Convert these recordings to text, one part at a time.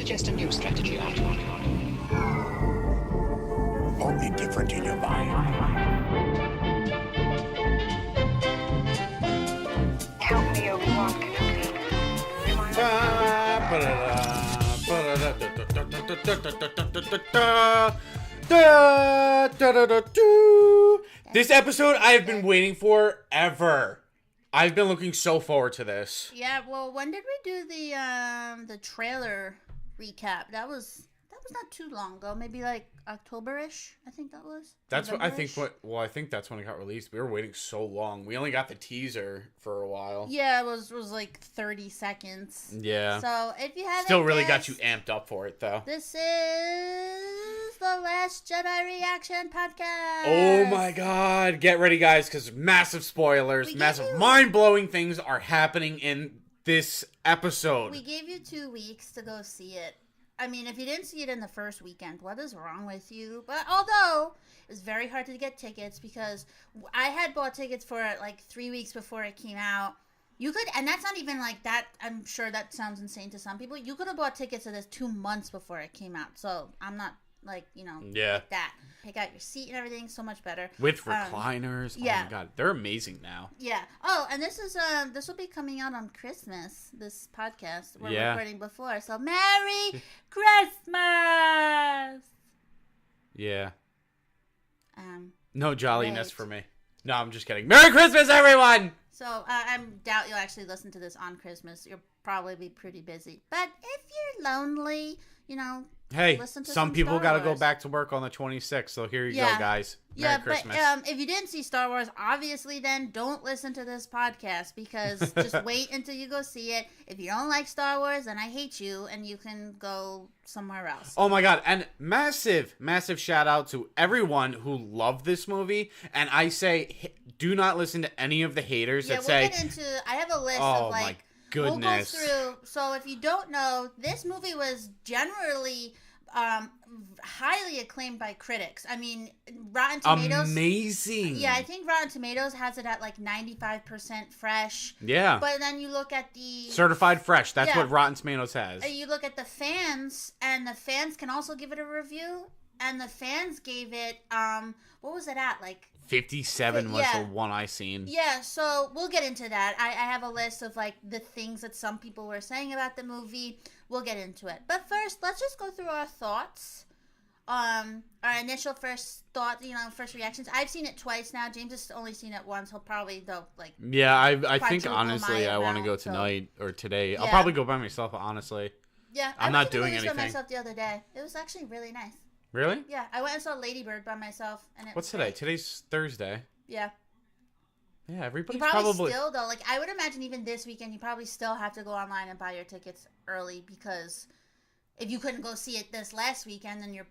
suggest a new strategy, Archon. Only different in your mind. Help me, Obi-Wan Kenobi. This episode I have been waiting for ever. I've been looking so forward to this. Yeah, well, when did we do the trailer recap? That was not too long ago. Maybe like October-ish, I think that was. That's what I think. November-ish? I think that's when it got released. We were waiting so long. We only got the teaser for a while. Yeah, it was like 30 seconds. Yeah. So if you haven't Still really got guessed, you amped up for it, though. This is the Last Jedi Reaction Podcast. Oh my god. Get ready, guys, because massive spoilers, massive mind-blowing things are happening in this episode. We gave you 2 weeks to go see it. I mean, if you didn't see it in the first weekend, what is wrong with you? But although it was very hard to get tickets because I had bought tickets for it like 3 weeks before it came out. You could, and that's not even like that. I'm sure that sounds insane to some people. You could have bought tickets to this 2 months before it came out. So I'm not like, like that. Pick out your seat and everything, so much better. With recliners. Yeah. Oh my god, they're amazing now. Yeah. Oh, and this will be coming out on Christmas, this podcast we're recording before. So Merry Christmas! Yeah. No jolliness for me. No, I'm just kidding. Merry Christmas, everyone! So I doubt you'll actually listen to this on Christmas. You'll probably be pretty busy. But if you're lonely, hey, listen to some people Star got to go Wars. back to work on the 26th, so here you go, guys. Merry Christmas. But if you didn't see Star Wars, obviously then don't listen to this podcast because just wait until you go see it. If you don't like Star Wars, then I hate you, and you can go somewhere else. Oh my god, and massive shout out to everyone who loved this movie, and I say, do not listen to any of the haters that say... I have a list oh of my like... goodness. We'll go through. So if you don't know, this movie was generally highly acclaimed by critics. I mean, Rotten Tomatoes. Amazing. Yeah, I think Rotten Tomatoes has it at like 95% fresh. Yeah. But then you look at the certified fresh. That's what Rotten Tomatoes has. You look at the fans, and the fans can also give it a review. And the fans gave it, what was it at? Like 57 was the one I seen. Yeah, so we'll get into that. I have a list of like the things that some people were saying about the movie. We'll get into it. But first, let's just go through our thoughts. Our initial first thoughts, first reactions. I've seen it twice now. James has only seen it once. He'll probably Yeah, I think honestly I want to go tonight or today. Yeah. I'll probably go by myself, honestly. Yeah, I'm not doing anything. I went by myself the other day. It was actually really nice. Really? Yeah, I went and saw Lady Bird by myself, and what's today? Great. Today's Thursday. Yeah. Yeah, everybody's you probably still though. Like I would imagine, even this weekend, you probably still have to go online and buy your tickets early because if you couldn't go see it this last weekend, then you're,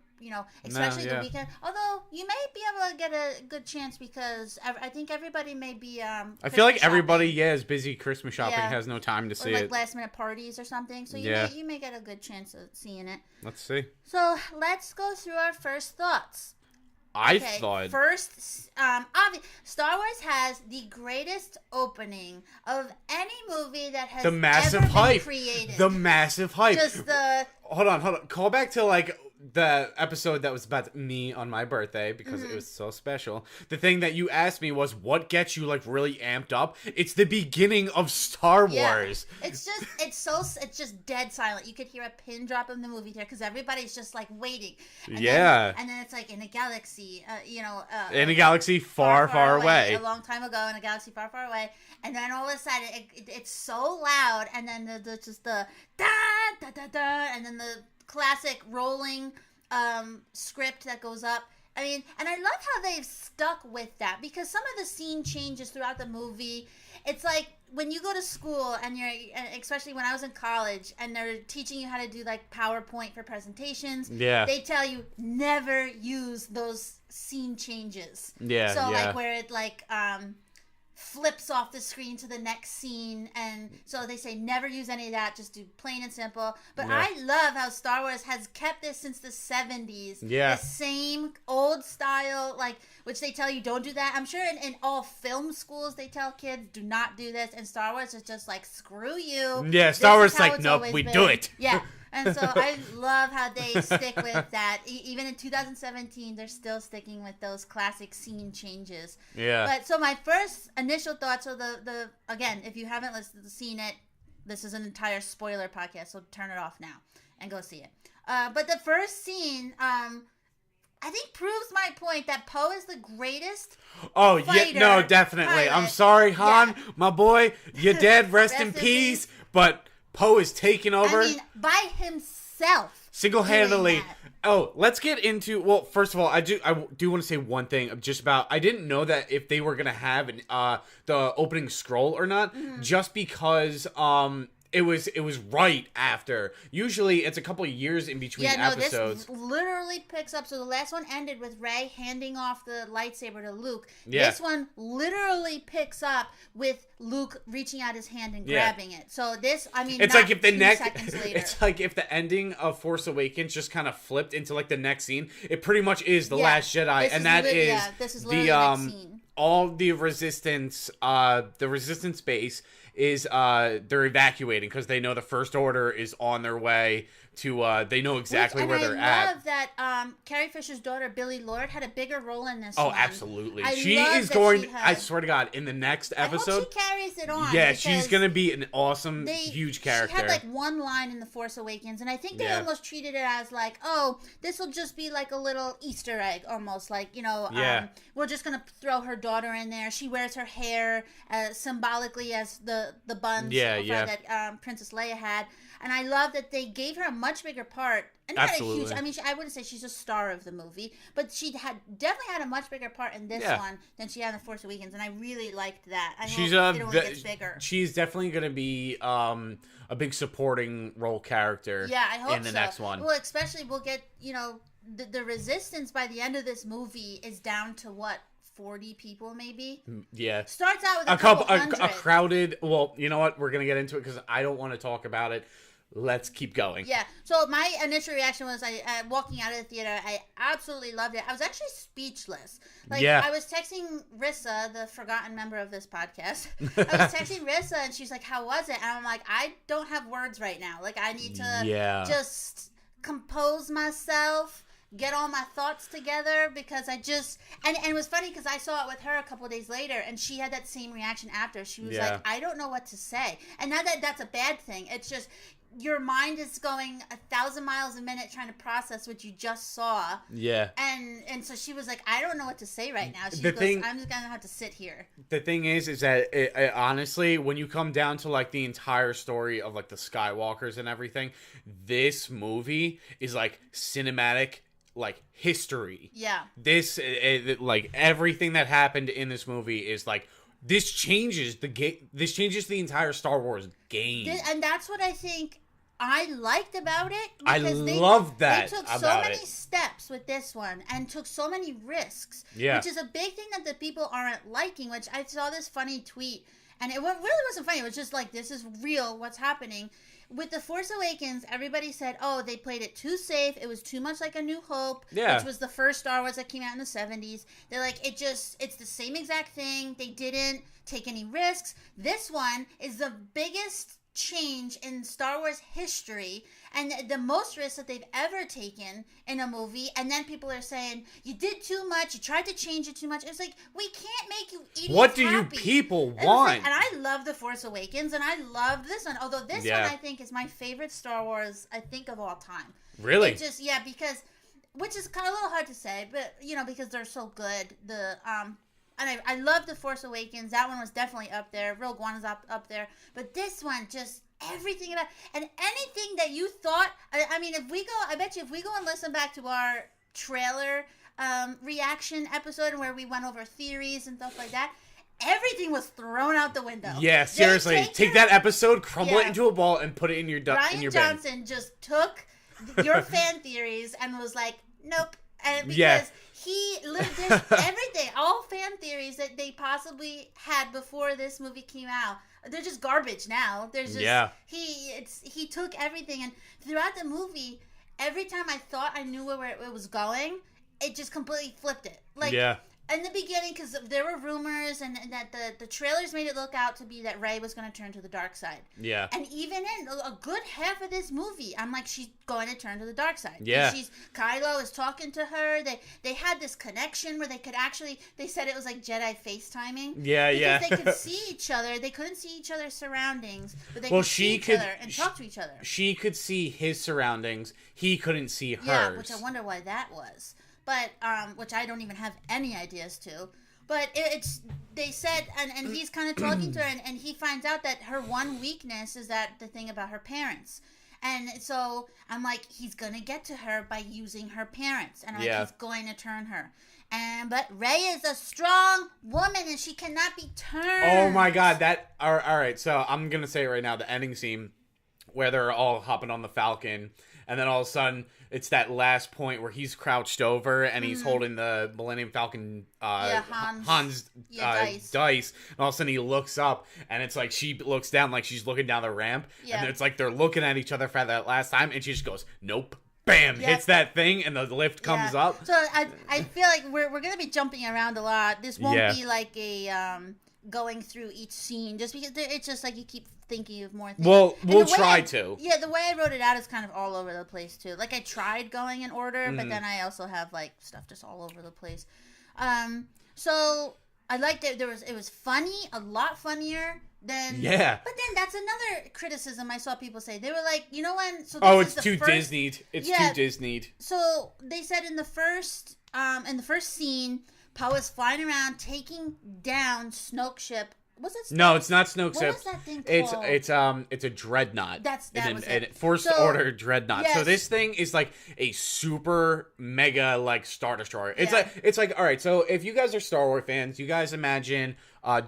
especially the weekend. Although you may be able to get a good chance because I think everybody may be. I feel like everybody, is busy Christmas shopping, has no time to see like it. last minute parties or something. So you may get a good chance of seeing it. Let's see. So let's go through our first thoughts. I thought first, Star Wars has the greatest opening of any movie that has the massive ever hype. Been created. The massive hype. Just the hold on. Call back to like the episode that was about me on my birthday because it was so special. The thing that you asked me was what gets you like really amped up. It's the beginning of Star Wars. It's just dead silent. You could hear a pin drop in the movie theater because everybody's just like waiting. And then it's like in a galaxy, in a galaxy far, far away. A long time ago in a galaxy far, far away. And then all of a sudden it's so loud, and then the da da da da, and then the classic rolling script that goes up. I mean, and I love how they've stuck with that because some of the scene changes throughout the movie. It's like when you go to school and especially when I was in college and they're teaching you how to do like PowerPoint for presentations. Yeah. They tell you never use those scene changes. Yeah. So like where it like flips off the screen to the next scene, and so they say never use any of that, just do plain and simple. But I love how Star Wars has kept this since the 70s. The same old style, like, which they tell you don't do that. I'm sure in all film schools they tell kids do not do this, and Star Wars is just like, screw you. Star Wars is like, nope, we do it. Yeah. And so I love how they stick with that. Even in 2017, they're still sticking with those classic scene changes. Yeah. But so my first initial thoughts are the again, if you haven't seen it, this is an entire spoiler podcast, so turn it off now and go see it. But the first scene, I think proves my point that Poe is the greatest. Oh, fighter, yeah, no, definitely. pilot. I'm sorry, Han, Yeah. my boy. You're dead. Rest in Rest in peace. But Poe is taking over. I mean, by himself. Single-handedly. doing that. Oh, let's get into. Well, first of all, I do want to say one thing just about. I didn't know that if they were gonna have the opening scroll or not, just because it was right after. Usually, it's a couple of years in between episodes. This literally picks up. So the last one ended with Rey handing off the lightsaber to Luke. Yeah. This one literally picks up with Luke reaching out his hand and grabbing it. So this, I mean, It's not like if the 2 next, seconds later. it's like if the ending of Force Awakens just kind of flipped into like the next scine. It pretty much is the Last Jedi, This and that is this is literally the the next scene. all the resistance base is they're evacuating because they know the First Order is on their way to they know exactly where they're at. I love that Carrie Fisher's daughter Billie Lourd had a bigger role in this Oh, one. absolutely. I She love is that going. she I has- swear to God, in the next I hope episode, she carries it on. yeah, she's because gonna be an awesome, huge character. She had like one line in The Force Awakens, and I think they almost treated it as like, oh, this will just be like a little Easter egg, almost like, you know, we're just gonna throw her daughter in there. She wears her hair symbolically as the buns that Princess Leia had, and I love that they gave her a much bigger part. And not a huge. I mean, I wouldn't say she's a star of the movie, but she definitely had a much bigger part in this one than she had in The Force Awakens, and I really liked that. I She's hope it only gets bigger. She's definitely going to be a big supporting role character. Yeah, I hope in the next one. Well, especially we'll get the Resistance by the end of this movie is down to what, 40 people maybe? Yeah. Starts out with a couple hundred. A crowded. Well, you know what? We're gonna get into it because I don't want to talk about it. Let's keep going. Yeah. So my initial reaction was, walking out of the theater, I absolutely loved it. I was actually speechless. I was texting Rissa, the forgotten member of this podcast. I was texting Rissa, and she's like, "How was it?" And I'm like, "I don't have words right now. Like, I need to just compose myself." Get all my thoughts together because I just and it was funny because I saw it with her a couple of days later and she had that same reaction after. She was like, I don't know what to say. And not that that's a bad thing. It's just your mind is going 1,000 miles a minute trying to process what you just saw. Yeah. And so she was like, I don't know what to say right now. She goes, I'm just gonna have to sit here. The thing is that it, honestly, when you come down to like the entire story of like the Skywalkers and everything, this movie is like cinematic. Like history. Yeah. This like everything that happened in this movie is like this changes the game. This changes the entire Star Wars game. And that's what I think I liked about it. I love that. They took so many steps with this one and took so many risks. Yeah. Which is a big thing that the people aren't liking. Which I saw this funny tweet, and it really wasn't funny. It was just like, this is real. What's happening? With The Force Awakens, everybody said, oh, they played it too safe. It was too much like A New Hope, which was the first Star Wars that came out in the 70s. They're like, it's the same exact thing. They didn't take any risks. This one is the biggest change in Star Wars history and the most risks that they've ever taken in a movie. And then people are saying, you did too much. You tried to change it too much. It's like, we can't make you idiots What do happy. you people And want? and I love The Force Awakens, and I love this one. Although this one, I think, is my favorite Star Wars, I think, of all time. Really? It just, because, which is kind of a little hard to say, but, because they're so good. And I love The Force Awakens. That one was definitely up there. Rogue One is up there. But this one, just everything about, and anything that you thought, I mean, I bet you if we go and listen back to our trailer reaction episode where we went over theories and stuff like that, everything was thrown out the window. Yeah, seriously. Take that episode, crumble it into a ball, and put it in your Ryan Johnson just took your fan theories and was like, nope. And because he lived this, everything, all fan theories that they possibly had before this movie came out, they're just garbage now. There's just he took everything, and throughout the movie, every time I thought I knew where it was going, it just completely flipped it. Like in the beginning, because there were rumors and that the trailers made it look out to be that Rey was going to turn to the dark side. Yeah. And even in a good half of this movie, I'm like, she's going to turn to the dark side. Yeah. And Kylo is talking to her. They had this connection where they could actually, they said it was like Jedi FaceTiming. Yeah, yeah. Because they could see each other. They couldn't see each other's surroundings, but they Well, could see each other and talk to each other. She could see his surroundings. He couldn't see hers. Yeah, which I wonder why that was. But, which I don't even have any ideas to. But it's, they said, and he's kind of talking to her, and he finds out that her one weakness is that the thing about her parents. And so I'm like, he's going to get to her by using her parents. And I'm like, he's going to turn her. But Rey is a strong woman, and she cannot be turned. Oh my god, all right, so I'm going to say it right now, the ending scene where they're all hopping on the Falcon, and then all of a sudden, it's that last point where he's crouched over and he's holding the Millennium Falcon Han's dice. And all of a sudden he looks up and it's like she looks down like she's looking down the ramp. Yeah. And it's like they're looking at each other for that last time and she just goes, nope. Bam! Yep. Hits that thing and the lift comes up. So I feel like we're going to be jumping around a lot. This won't be like a going through each scene just because it's just like you keep thinking of more things. Well, we'll try to. Yeah, the way I wrote it out is kind of all over the place too. Like I tried going in order, but then I also have like stuff just all over the place. So I liked it. It was funny, a lot funnier than. Yeah. But then that's another criticism I saw people say. They were like, you know when? So it's too Disneyed. It's too Disneyed. So they said in the first scene, Poe is flying around taking down Snoke ship. Was it Snoke? No, it's not Snoke ship. What was that thing called? It's a dreadnought. That was it. First Order dreadnought. Yes. So this thing is like a super mega like Star Destroyer. It's like all right. So if you guys are Star Wars fans, you guys imagine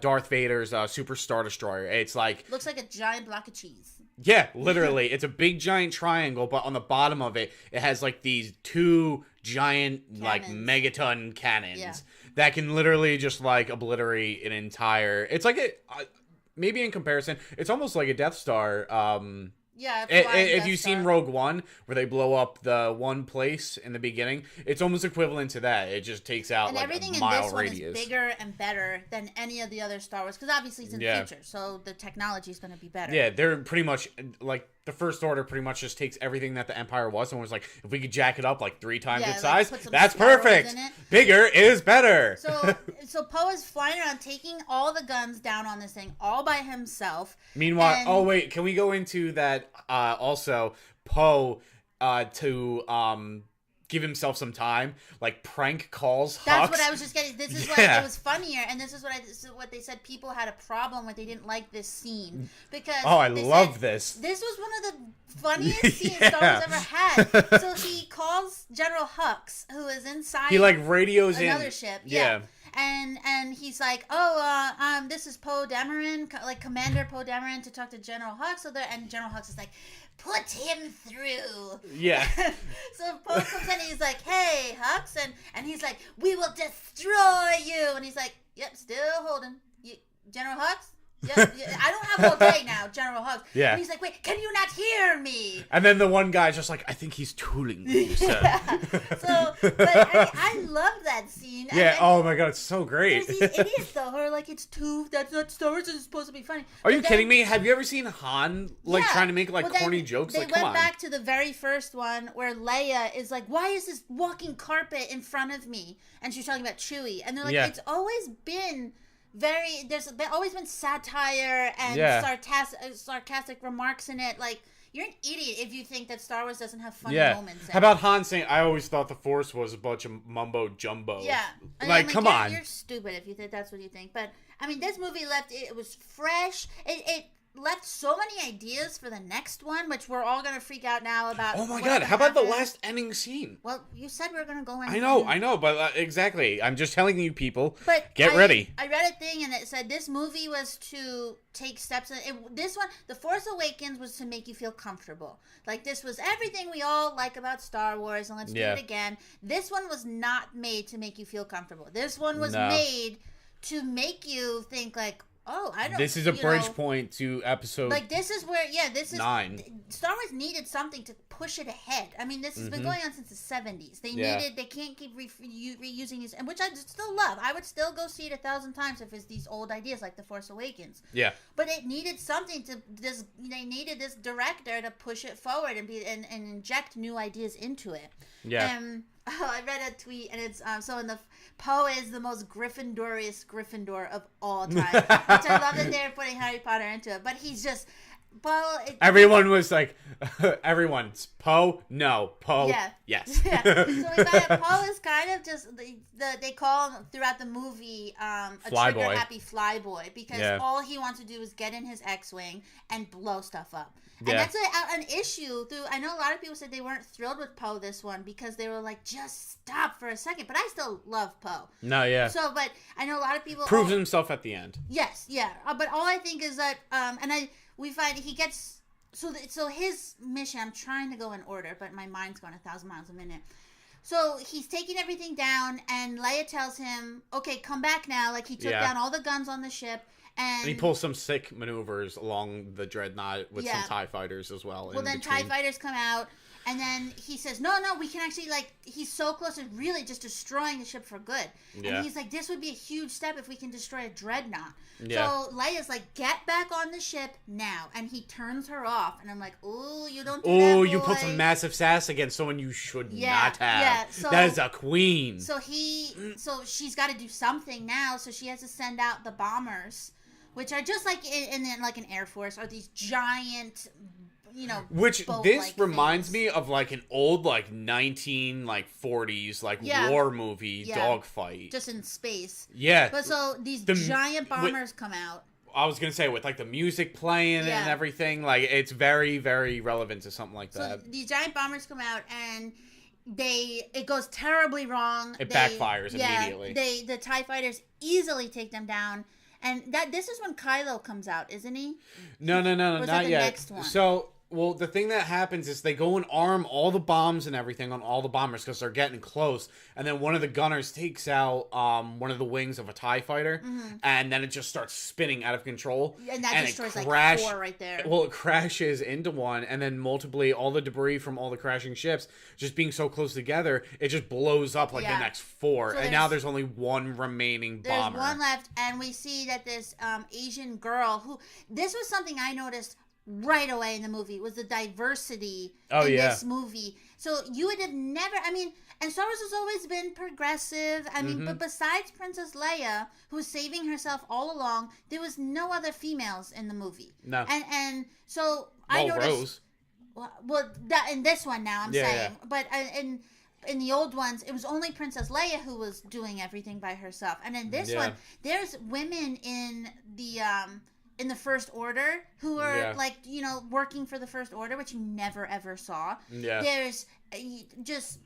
Darth Vader's Super Star Destroyer. It's like looks like a giant block of cheese. Yeah, literally. It's a big giant triangle, but on the bottom of it, it has like these two giant like megaton cannons that can literally just like obliterate an entire. It's like maybe in comparison, it's almost like a Death Star. If you've seen Rogue One, where they blow up the one place in the beginning, it's almost equivalent to that. It just takes out like everything a mile in this radius. One is bigger and better than any of the other Star Wars, because obviously it's in the future, so the technology is going to be better. Yeah, they're pretty much like the First Order pretty much just takes everything that the Empire was and was like, if we could jack it up like 3 times its size, that's perfect. Bigger is better. So Poe is flying around taking all the guns down on this thing all by himself. Meanwhile, can we go into that also Poe to give himself some time, like prank calls Hux. That's what I was just getting. This is why it was funnier, and this is what they said people had a problem with. They didn't like this scene because I love this. This was one of the funniest scenes Star Wars ever had. So he calls General Hux, who is inside. He like radios another ship. Yeah. And he's like, this is Poe Dameron, like Commander Poe Dameron, to talk to General Hux. And General Hux is like, put him through. Yeah. So Poe comes in and he's like, hey, Hux. And he's like, we will destroy you. And he's like, yep, still holding. General Hux? Yeah, I don't have all day now, General Hux. Yeah. And he's like, wait, can you not hear me? And then the one guy's just like, I think he's tooling you, sir. But I love that scene. Yeah, oh my god, it's so great. There's these idiots, though, who are like, that's not Star Wars, is supposed to be funny. Are you kidding me? Have you ever seen Han, trying to make, corny jokes? They went back to the very first one where Leia is like, why is this walking carpet in front of me? And she's talking about Chewie. And they're like, it's always been... always been satire and sarcastic remarks in it. Like, you're an idiot if you think that Star Wars doesn't have funny moments. How about Han saying, I always thought the Force was a bunch of mumbo jumbo. Yeah. Come on. You're stupid if you think that's what you think. But, I mean, this movie it was fresh. It left so many ideas for the next one, which we're all going to freak out now about. Oh my god, how about the last ending scene? Well, you said we were going to go in. I know, but exactly. I'm just telling you people, get ready. I read a thing and it said this movie was to take steps. The Force Awakens was to make you feel comfortable. Like, this was everything we all like about Star Wars, and let's do it again. This one was not made to make you feel comfortable. This one was made to make you think like, Oh, I don't. This is a you bridge know, point to episode Like this is where, this is 9. Star Wars needed something to push it ahead. I mean, this has been going on since the 70s. They they can't keep reusing these, and which I still love. I would still go see it 1,000 times if it's these old ideas like The Force Awakens. Yeah. But it needed something to they needed this director to push it forward and inject new ideas into it. Yeah. I read a tweet, and it's so in the Poe is the most Gryffindoriest Gryffindor of all time, which I love that they're putting Harry Potter into it. But he's just Poe. Everyone was like, everyone's Poe. No, Poe. Yeah. Yes. Yeah. So we find that Poe is kind of just they call him throughout the movie a trigger happy flyboy because all he wants to do is get in his X-wing and blow stuff up. And that's an issue. I know a lot of people said they weren't thrilled with Poe this one because they were like, just stop for a second. But I still love Poe. No, yeah. So, but I know a lot of people proves himself at the end. Yes, yeah. But all I think is that, we find he gets so his mission. I'm trying to go in order, but my mind's going 1,000 miles a minute. So he's taking everything down, and Leia tells him, "Okay, come back now." Like he took down all the guns on the ship. And he pulls some sick maneuvers along the Dreadnought with some TIE fighters as well. Well, then TIE fighters come out, and then he says, no, we can actually, he's so close to really just destroying the ship for good. Yeah. And he's like, this would be a huge step if we can destroy a Dreadnought. Yeah. So Leia's like, get back on the ship now. And he turns her off. And I'm like, ooh, you don't do that, boy. You put some massive sass against someone you should not have. Yeah, so, that is a queen. So she's got to do something now. So she has to send out the bombers, which are just like in like an Air Force, are these giant, which this reminds me of like an old 1940s war movie dogfight, just in space. Yeah. But so these giant bombers come out. I was gonna say with the music playing and everything, it's very, very relevant to something like that. So these giant bombers come out and it goes terribly wrong. It backfires immediately. The TIE fighters easily take them down. And this is when Kylo comes out, isn't he? No, not yet. Next one? So, the thing that happens is they go and arm all the bombs and everything on all the bombers because they're getting close. And then one of the gunners takes out one of the wings of a TIE fighter, and then it just starts spinning out of control. And that destroys 4 right there. Well, it crashes into one, and then multiply all the debris from all the crashing ships, just being so close together, it just blows up the next 4. So and now there's only one remaining bomber. There's one left, and we see that this Asian girl this was something I noticed right away in the movie, was the diversity in this movie. So you would have never, and Star Wars has always been progressive. But besides Princess Leia, who's saving herself all along, there was no other females in the movie. No. And so I noticed. Rose. Well, in this one now, I'm saying. Yeah. But in the old ones, it was only Princess Leia who was doing everything by herself. And in this one, there's women in the First Order who are working for the First Order, which you never ever saw. Yeah. There's just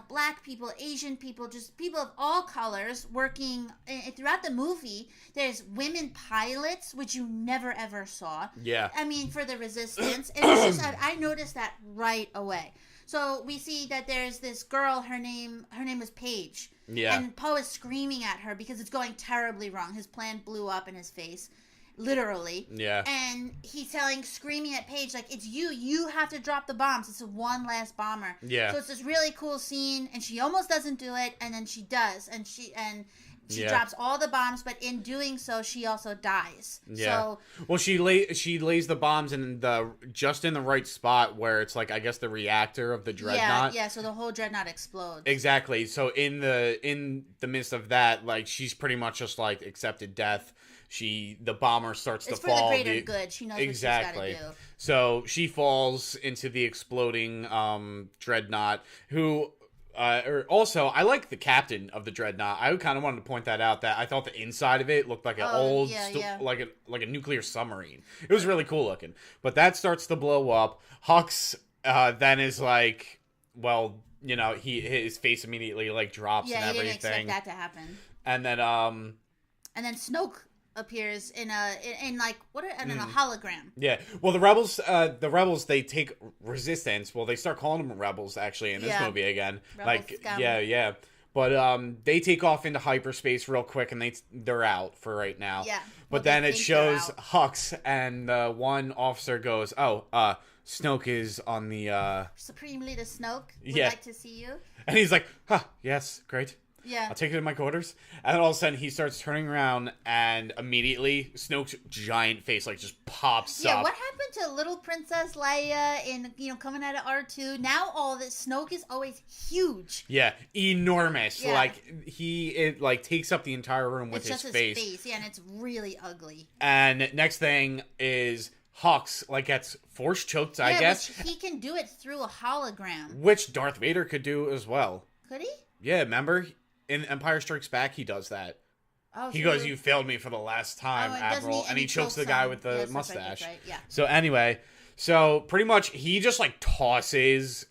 black people, Asian people, just people of all colors working throughout the movie. There's women pilots, which you never ever saw. Yeah. For the Resistance, it was just I noticed that right away. So we see that there's this girl. Her name was Paige. Yeah. And Poe is screaming at her because it's going terribly wrong. His plan blew up in his face. Literally. Yeah. And he's screaming at Paige, it's you have to drop the bombs. It's one last bomber. Yeah. So it's this really cool scene, and she almost doesn't do it, and then she does, and she drops all the bombs, but in doing so, she also dies. Yeah. So, she lays the bombs just in the right spot where it's I guess the reactor of the Dreadnought. Yeah, so the whole Dreadnought explodes. Exactly. So in the midst of that, she's pretty much just accepted death. The bomber starts to fall. It's for the greater good. She knows what she's got to do. So she falls into the exploding Dreadnought, who... also, I like the captain of the Dreadnought. I kind of wanted to point that out. That I thought the inside of it looked like like a nuclear submarine. It was really cool looking. But that starts to blow up. Hux then is his face immediately drops and everything. He didn't expect that to happen. And then Snoke appears in a hologram. Yeah. Well, the rebels they take Resistance. Well, they start calling them rebels actually in this movie again. Rebel scum. Yeah. But they take off into hyperspace real quick, and they're out for right now. Yeah. But Well, then they it think shows they're out. Hux, and one officer goes, "Oh, Snoke is on the." Supreme Leader Snoke would Yeah. like to see you. And he's like, "Huh, yes, great. Yeah. I'll take it in my quarters." And then all of a sudden, he starts turning around, and immediately Snoke's giant face like just pops Yeah, up. what happened to little Princess Leia and coming out of R2? Now all this Snoke is always huge. Yeah, enormous. Yeah. Like it like takes up the entire room with It's his just face. his face, yeah, and it's really ugly. And next thing is Hux like gets force choked, I Yeah, guess, which he can do it through a hologram. which Darth Vader could do as well. Could he? Yeah, remember in Empire Strikes Back he does that. Oh, He so goes, you- "You failed me for the last time, Oh, and doesn't Admiral," and he chokes the guy with the Yes, that's right, mustache. that's right, yeah. So anyway, pretty much he just like tosses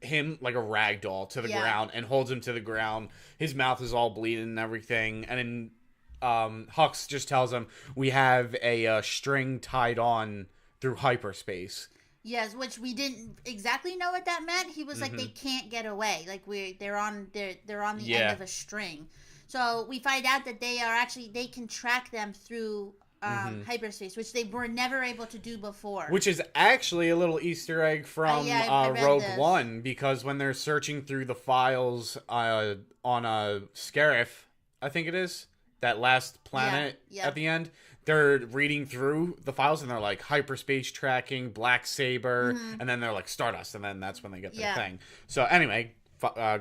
him like a rag doll to the Yeah. ground and holds him to the ground. His mouth is all bleeding and everything. And then Hux just tells him, "We have a string tied on through hyperspace." Yes, which we didn't exactly know what that meant. He was like, Mm-hmm. they can't get away. Like they're on the Yeah. end of a string. So we find out that they can track them through hyperspace, which they were never able to do before. Which is actually a little Easter egg from yeah, I read Rogue this. One, because when they're searching through the files on Scarif, I think it is, that last planet Yeah. at the end, they're reading through the files and they're like hyperspace tracking, Black Saber, and then they're like Stardust, and then that's when they get their Mm-hmm. Yeah. thing. So anyway,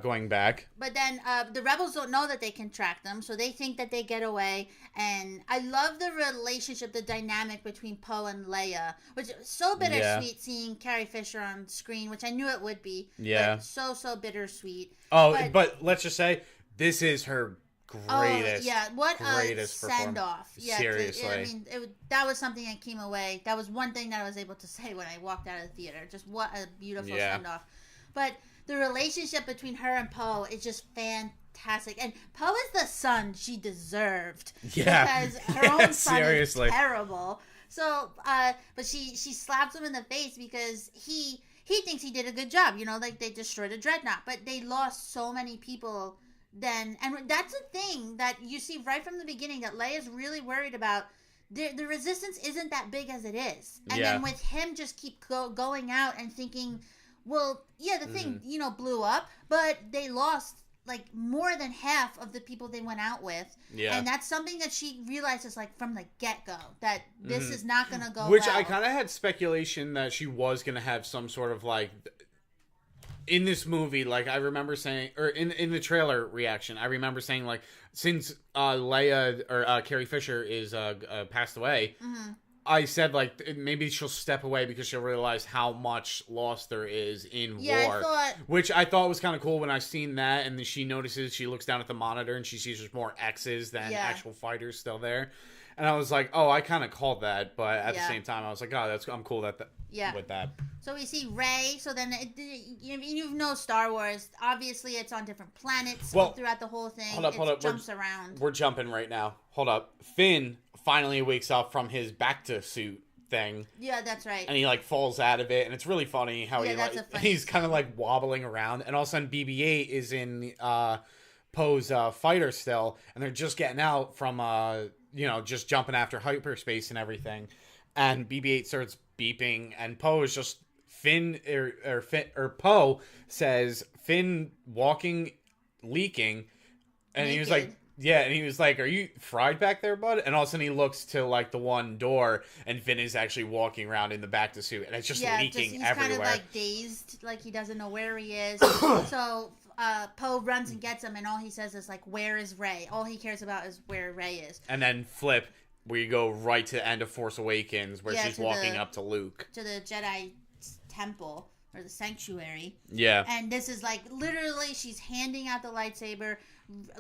going back. But then the rebels don't know that they can track them, so they think that they get away. And I love the relationship, the dynamic between Poe and Leia, which is so bittersweet seeing Carrie Fisher on screen, which I knew it would be. Yeah. But so bittersweet. Oh, but let's just say this is her greatest. Oh, yeah, what a greatest send off. Yeah, Seriously. I mean, that was something I came away. That was one thing that I was able to say when I walked out of the theater. Just what a beautiful Yeah. send off. But the relationship between her and Poe is just fantastic. And Poe is the son she deserved. Yeah. Because her Yeah, own son seriously. is terrible. So, but she slaps him in the face because he thinks he did a good job. Like they destroyed a dreadnought. But they lost so many people then. And that's a thing that you see right from the beginning that Leia's really worried about. The resistance isn't that big as it is. And Yeah. then with him just keep going out and thinking, well, yeah, the thing, blew up, but they lost like more than half of the people they went out with. Yeah. And that's something that she realizes like from the get-go, that this is not going to go Which well. I kind of had speculation that she was going to have some sort of like, in this movie, like I remember saying, or in the trailer reaction, I remember saying like, since Leia or Carrie Fisher is passed away, I said like maybe she'll step away because she'll realize how much loss there is in Yeah, war. I thought... Which I thought was kind of cool when I seen that, and then she notices, she looks down at the monitor and she sees there's more X's than Yeah. actual fighters still there. And I was like, oh, I kind of called that, but at the Yeah. same time, I was like, oh, I'm cool with that. So we see Rey. So then you know Star Wars. Obviously, it's on different planets throughout the whole thing. Hold up. It jumps around. We're jumping right now. Hold up. Finn finally wakes up from his back to suit thing. Yeah, that's right. And he like falls out of it, and it's really funny how he's kind of like wobbling around, and all of a sudden BB-8 is in Poe's fighter still, and they're just getting out from just jumping after hyperspace and everything, and BB-8 starts beeping, and Poe is just Poe says Finn walking, leaking, and he was like. Naked. Yeah, and he was like, "Are you fried back there, bud?" And all of a sudden he looks to like the one door, and Finn is actually walking around in the back to suit, and it's just leaking he's everywhere. kind of like dazed, like he doesn't know where he is. So Poe runs and gets him, and all he says is like, "Where is Rey?" All he cares about is where Rey is. And then flip, where you go right to the end of Force Awakens, where she's walking up to Luke. To the Jedi temple, or the sanctuary. Yeah. And this is like, literally, she's handing out the lightsaber.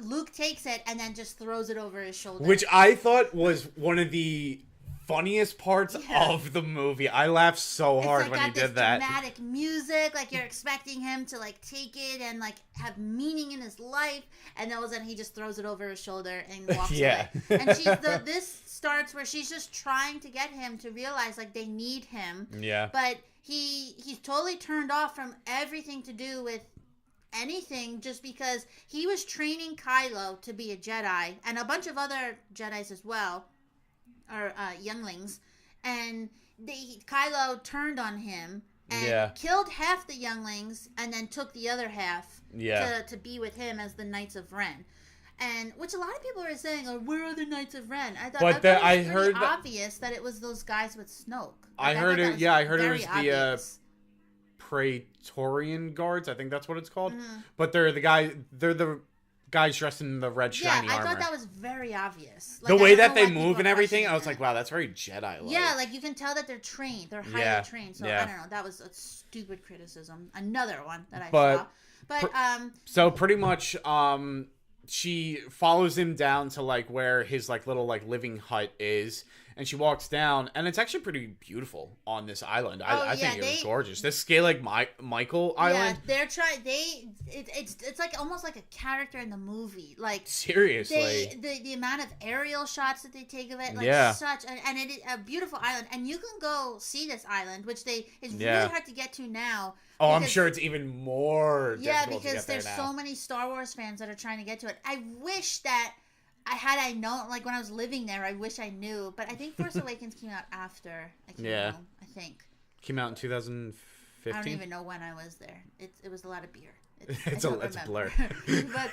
Luke takes it and then just throws it over his shoulder. Which I thought was one of the funniest parts of the movie. I laughed so hard when he did that. Dramatic music, like you're expecting him to like take it and like have meaning in his life, and then all of a sudden he just throws it over his shoulder and walks away. And this starts where she's just trying to get him to realize like they need him. Yeah. But he's totally turned off from everything to do with anything just because he was training Kylo to be a Jedi and a bunch of other Jedis as well, or younglings, and Kylo turned on him and killed half the younglings and then took the other half to be with him as the Knights of Ren. And which a lot of people are saying, "Oh, where are the Knights of Ren?" I thought it was pretty obvious that it was those guys with Snoke. I heard it. Yeah, I heard it was the Praetorian Guards. I think that's what it's called. But they're the guys dressed in the red shiny armor. I thought that was very obvious. Like, the way that they move and everything, I was like, wow, that's very Jedi-like. Yeah, like you can tell that they're trained. They're highly trained. So I don't know. That was a stupid criticism. Another one that I saw. But so pretty much she follows him down to like where his like little like living hut is, and she walks down, and it's actually pretty beautiful on this island. I think it was gorgeous. This Scalig Michael Island. Yeah, it's like almost like a character in the movie. Like seriously, the amount of aerial shots that they take of it, like such, and it is a beautiful island, and you can go see this island, which it's really hard to get to now. Oh, I'm sure it's even more difficult to get because there there's so many Star Wars fans that are trying to get to it. I wish that I known, like when I was living there, I wish I knew. But I think Force Awakens came out after I came home, I think. Came out in 2015? I don't even know when I was there. It was a lot of beer. It's a blur. but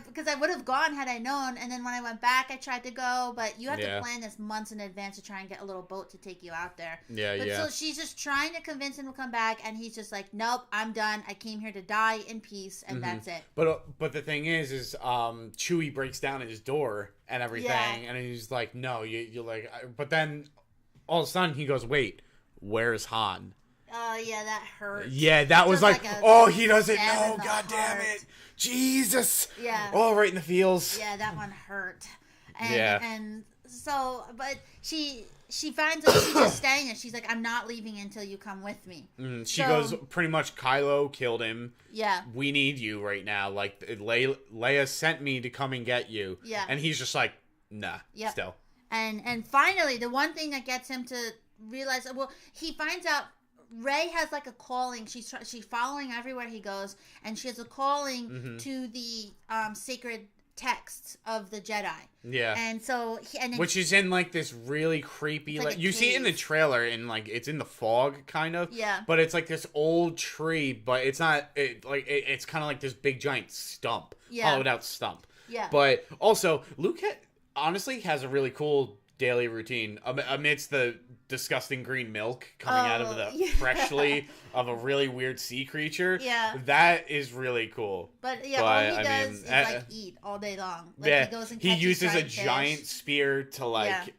because I would have gone had I known, and then when I went back, I tried to go, but you have to plan this months in advance to try and get a little boat to take you out there. So she's just trying to convince him to come back, and he's just like, nope, I'm done. I came here to die in peace, and that's it. But the thing is Chewie breaks down his door and everything, and he's like, no, you like, but then all of a sudden he goes, wait, where's Han? Oh, yeah, that hurt. Yeah, that was like he doesn't know, god damn it. Jesus. Yeah. Oh, right in the feels. Yeah, that one hurt. And so, but she finds out she's just staying there. She's like, I'm not leaving until you come with me. She goes, pretty much, Kylo killed him. Yeah. We need you right now. Like, Leia sent me to come and get you. Yeah. And he's just like, nah, still. And finally, the one thing that gets him to realize, well, he finds out Rey has like a calling. She's following everywhere he goes, and she has a calling to the sacred texts of the Jedi. Yeah. And so which is in like this really creepy, like you see it in the trailer, and like it's in the fog kind of. Yeah. But it's like this old tree, but it's not it's kind of like this big giant stump, hollowed out stump. Yeah. But also Luke honestly has a really cool daily routine amidst the disgusting green milk coming out of the freshly of a really weird sea creature. Yeah. That is really cool. But all he does is like eat all day long. Like, he goes and catches uses a fish. giant spear to like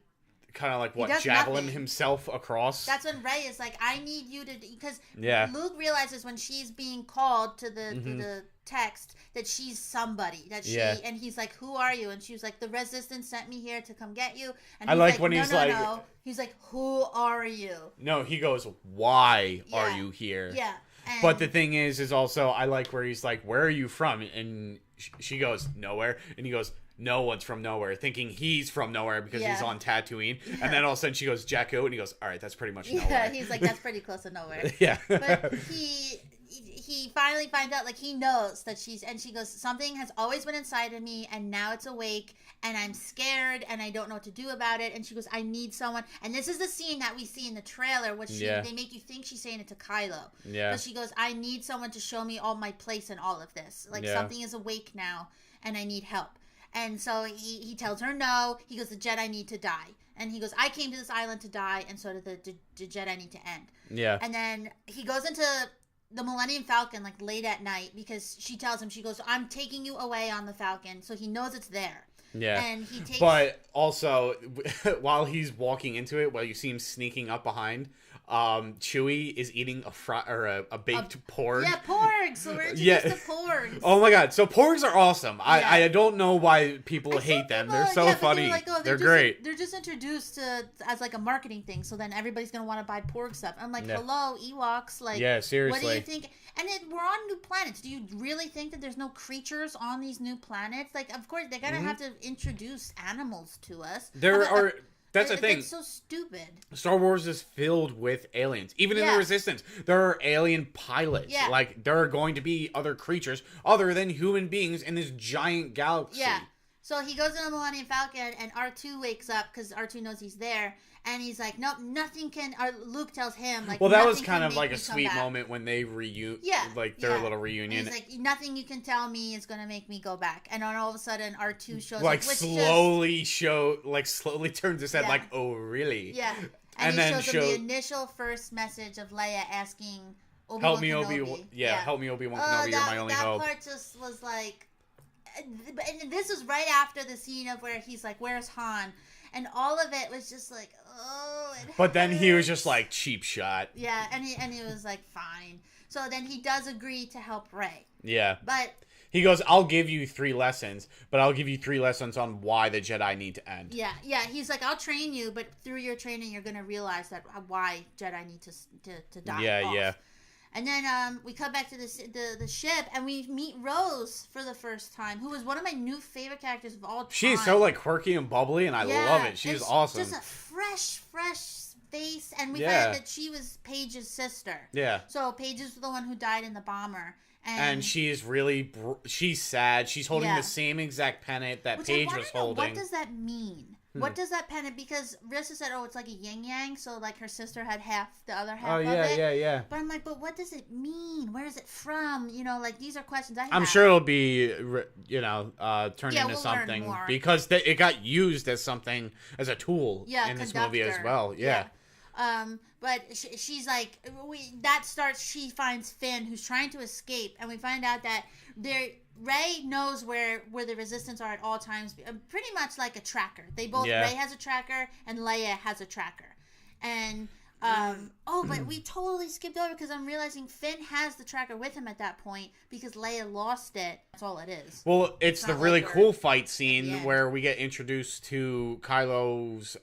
kind of like javelin himself across. That's when Rey is like, I need you to, because Luke realizes when she's being called to the text that she's somebody, and he's like, who are you? And she was like, the Resistance sent me here to come get you. And I like when he's like, no. He's like, who are you? No, he goes, why are you here? Yeah. But the thing is also, I like where he's like, where are you from? And she goes, nowhere. And he goes, no one's from nowhere, thinking he's from nowhere because he's on Tatooine. And then all of a sudden she goes, Jakku, and he goes, all right, that's pretty much nowhere. Yeah, he's like, that's pretty close to nowhere. Yeah. But he finally finds out, like, he knows that and she goes, something has always been inside of me, and now it's awake, and I'm scared, and I don't know what to do about it. And she goes, I need someone. And this is the scene that we see in the trailer, which they make you think she's saying it to Kylo. Yeah. But she goes, I need someone to show me all my place in all of this. Like, something is awake now, and I need help. And so he tells her no. He goes, the Jedi need to die. And he goes, I came to this island to die, and so did the Jedi need to end. Yeah. And then he goes into the Millennium Falcon, like, late at night, because she tells him, she goes, I'm taking you away on the Falcon, so he knows it's there. Yeah. And he takes... But also, while he's walking into it, while you see him sneaking up behind... Chewie is eating a baked porg. Yeah, porgs. So we're introduced to porgs. Oh my god! So porgs are awesome. I don't know why people hate them. They're so funny. They're great. They're just introduced as like a marketing thing. So then everybody's gonna want to buy porg stuff. I'm like, hello, Ewoks. Like, seriously. What do you think? And we're on new planets. Do you really think that there's no creatures on these new planets? Like, of course they're gonna have to introduce animals to us. There are. That's the thing. It's so stupid. Star Wars is filled with aliens. Even in the Resistance, there are alien pilots. Yeah. Like, there are going to be other creatures other than human beings in this giant galaxy. Yeah. So he goes in the Millennium Falcon, and R2 wakes up because R2 knows he's there, and he's like, "Nope, nothing can." Or Luke tells him, like, well, that was "Nothing kind can of make like me a come sweet back." moment when they their little reunion. And he's like, "Nothing you can tell me is gonna make me go back." And then all of a sudden, R2 shows like up, which slowly turns his head, like, "Oh, really?" Yeah. And he then shows him the initial first message of Leia asking Obi-Wan help me, Kenobi. help me, Obi-Wan Kenobi. You're my only hope. That part just was like, and this was right after the scene of where he's like, "Where's Han?" And all of it was just like, oh. But then he was just like, cheap shot. Yeah, and he was like, fine. So then he does agree to help Rey. Yeah. But he goes, I'll give you 3 lessons, but I'll give you 3 lessons on why the Jedi need to end. Yeah. He's like, I'll train you, but through your training, you're gonna realize that why Jedi need to die. Yeah, off. yeah. And then we come back to the ship, and we meet Rose for the first time, who is one of my new favorite characters of all time. She's so like quirky and bubbly, and I love it. She's awesome. Just a fresh face, and we find out that she was Paige's sister. Yeah. So Paige is the one who died in the bomber. And she's really, she's sad. She's holding the same exact pennant that Paige was holding. What does that mean? What does that pennant? Because Rissa said, "Oh, it's like a yin yang." So like her sister had half, the other half. Oh yeah, of it. yeah. But I'm like, but what does it mean? Where is it from? You know, like these are questions I have. I'm sure it'll be, turned into we'll something learn more. because it got used as something as a tool in this movie as well. Yeah. But she's like, she finds Finn, who's trying to escape, and we find out that Rey knows where the Resistance are at all times, pretty much like a tracker. Rey has a tracker, and Leia has a tracker. And, but we totally skipped over because I'm realizing Finn has the tracker with him at that point because Leia lost it. That's all it is. Well, it's the really cool fight scene where we get introduced to Kylo's,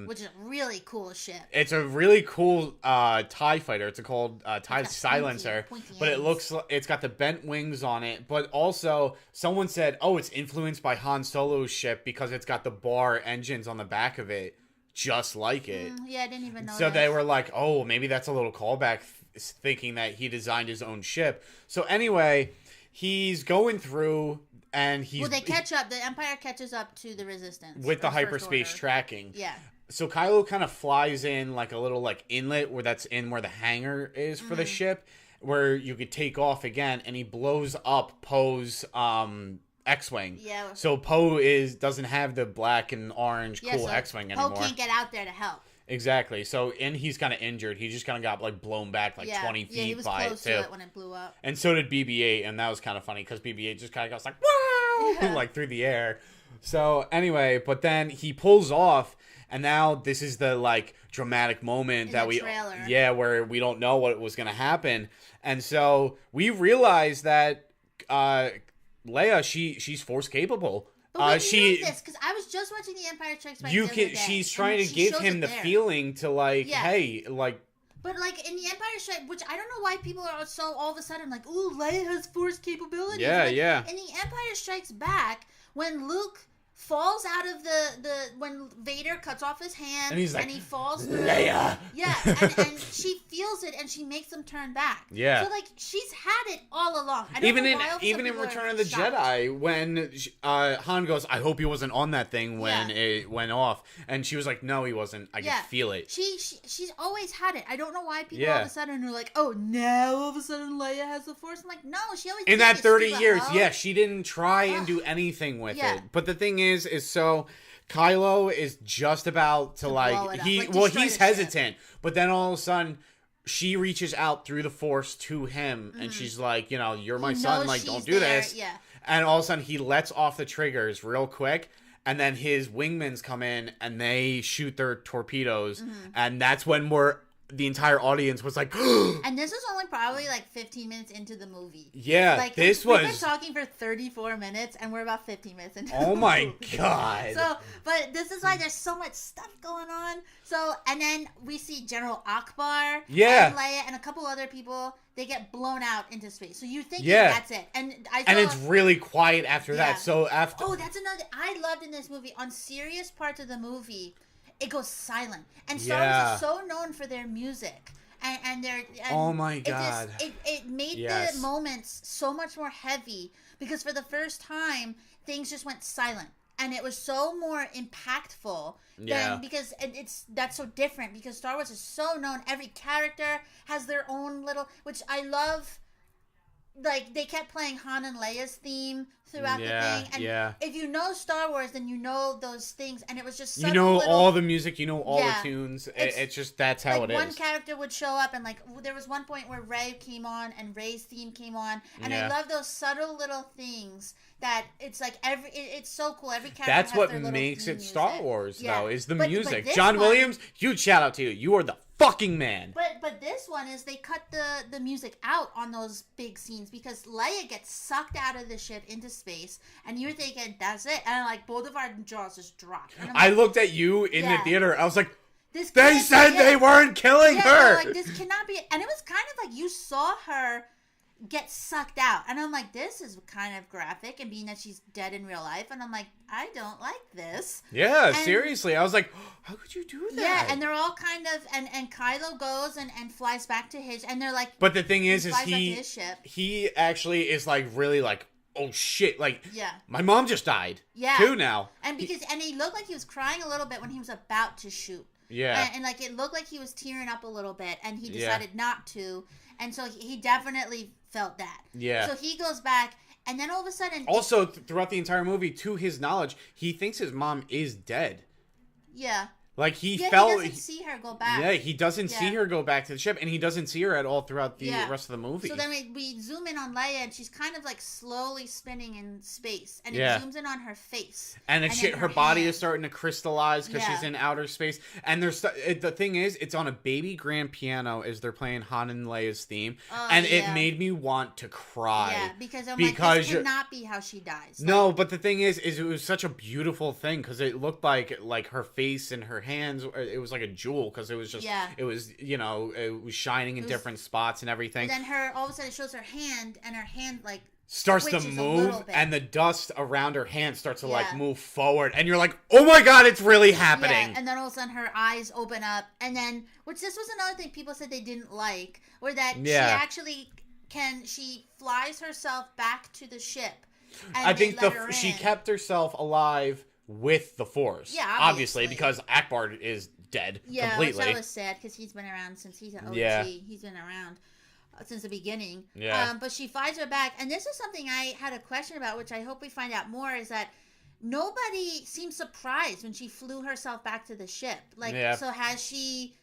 which is a really cool ship. It's a really cool TIE fighter. It's called TIE Silencer. Pointy but ends. it's got the bent wings on it. But also, someone said, oh, it's influenced by Han Solo's ship because it's got the bar engines on the back of it. Just like it. Yeah, I didn't even know. So they were like, oh, maybe that's a little callback, thinking that he designed his own ship. So anyway, he's going through, and they catch up. The Empire catches up to the Resistance with the hyperspace tracking. Yeah. So Kylo kind of flies in like a little like inlet where the hangar is for the ship, where you could take off again, and he blows up Poe's X-wing. Yeah. So Poe doesn't have the black and orange cool X-wing anymore. Poe can't get out there to help. Exactly. So, and he's kind of injured. He just kind of got like blown back like 20 feet he was by close it too. to it when it blew up. And so did BB-8, and that was kind of funny because BB-8 just kind of goes like wow, like through the air. So anyway, but then he pulls off, and now this is the like dramatic moment where we don't know what was going to happen, and so we realize that Leia, she's force capable. But we knew this because I was just watching The Empire Strikes Back. She's trying to give him the feeling to like, hey, like. But like in The Empire Strikes, which I don't know why people are so all of a sudden like, ooh, Leia has force capabilities. Yeah, like, yeah. In The Empire Strikes Back, when Luke falls out of when Vader cuts off his hand and he's like, and he falls through. Leia. Yeah, and she feels it and she makes him turn back. Yeah. So like she's had it all along. Even in Return of the Jedi, when Han goes, I hope he wasn't on that thing when it went off, and she was like, no, he wasn't. I can feel it. She's always had it. I don't know why people all of a sudden are like, oh, now all of a sudden Leia has the Force. I'm like, no, she always in did, that 30 years. Yeah, she didn't try and do anything with it. But the thing is so Kylo is just about to like he's hesitant, but then all of a sudden she reaches out through the Force to him, and she's like, you're my son, like don't do this. Yeah. And all of a sudden he lets off the triggers real quick, and then his wingmans come in and they shoot their torpedoes, and that's when the entire audience was like, and this was only probably like 15 minutes into the movie. Yeah, like, we've been talking for 34 minutes, and we're about 15 minutes into the movie. My God. So, but this is why there's so much stuff going on. So, and then we see General Akbar, and Leia, and a couple other people. They get blown out into space. So you think that's it. And it's really quiet after that. So after... Oh, that's another... I loved in this movie, on serious parts of the movie, it goes silent. And Star Wars is so known for their music. And oh my god, it made the moments so much more heavy because for the first time things just went silent and it was so more impactful than because that's so different because Star Wars is so known. Every character has their own little, which I love. Like, they kept playing Han and Leia's theme throughout the thing. And if you know Star Wars, then you know those things. And it was just such all the music, you know all the tunes. It's just, that's how it is. One character would show up, and, like, there was one point where Rey came on, and Rey's theme came on. And I love those subtle little things that it's like, it's so cool. Every character That's has what their little makes it music. Star Wars, though, is the music. But John Williams, huge shout out to you. You are the fucking man. But this one is they cut the music out on those big scenes because Leia gets sucked out of the ship into space and you're thinking that's it, and like both of our jaws just dropped. I looked at you in the theater. I was like, they said they weren't killing her. Like, this cannot be. And it was kind of like you saw her get sucked out, and I'm like, this is kind of graphic, and being that she's dead in real life, and I'm like, I don't like this. Yeah, seriously, I was like, how could you do that? Yeah, and they're all kind of, and Kylo goes and flies back to his, and they're like, but the thing is his he actually is like really like, oh shit, like, my mom just died. Yeah, too now, and because he looked like he was crying a little bit when he was about to shoot. Yeah, and like it looked like he was tearing up a little bit, and he decided not to, and so he definitely felt that. Yeah. So he goes back, and then all of a sudden... Also, throughout the entire movie, to his knowledge, he thinks his mom is dead. Yeah. Like, he doesn't see her go back. Yeah, he doesn't see her go back to the ship, and he doesn't see her at all throughout the rest of the movie. So then we zoom in on Leia, and she's kind of, like, slowly spinning in space, and it zooms in on her face. And her body is starting to crystallize because she's in outer space. And the thing is, it's on a baby grand piano as they're playing Han and Leia's theme, and it made me want to cry. Yeah, because I'm like, this cannot be how she dies. No, but the thing is it was such a beautiful thing, because it looked like her face and her hands, it was like a jewel, because it was just it was, you know, it was shining in different spots and everything. And then all of a sudden it shows her hand, and her hand like starts to move, and the dust around her hand starts to like move forward, and you're like, oh my god, it's really happening. And then all of a sudden her eyes open up, and then, which this was another thing people said they didn't like, or that she actually she flies herself back to the ship. And I think she kept herself alive with the Force. Yeah, obviously, because Akbar is dead completely. Which I was sad, because he's been around since he's an OG. Yeah. He's been around since the beginning. Yeah. But she flies her back, and this is something I had a question about, which I hope we find out more, is that nobody seemed surprised when she flew herself back to the ship. Like, so has she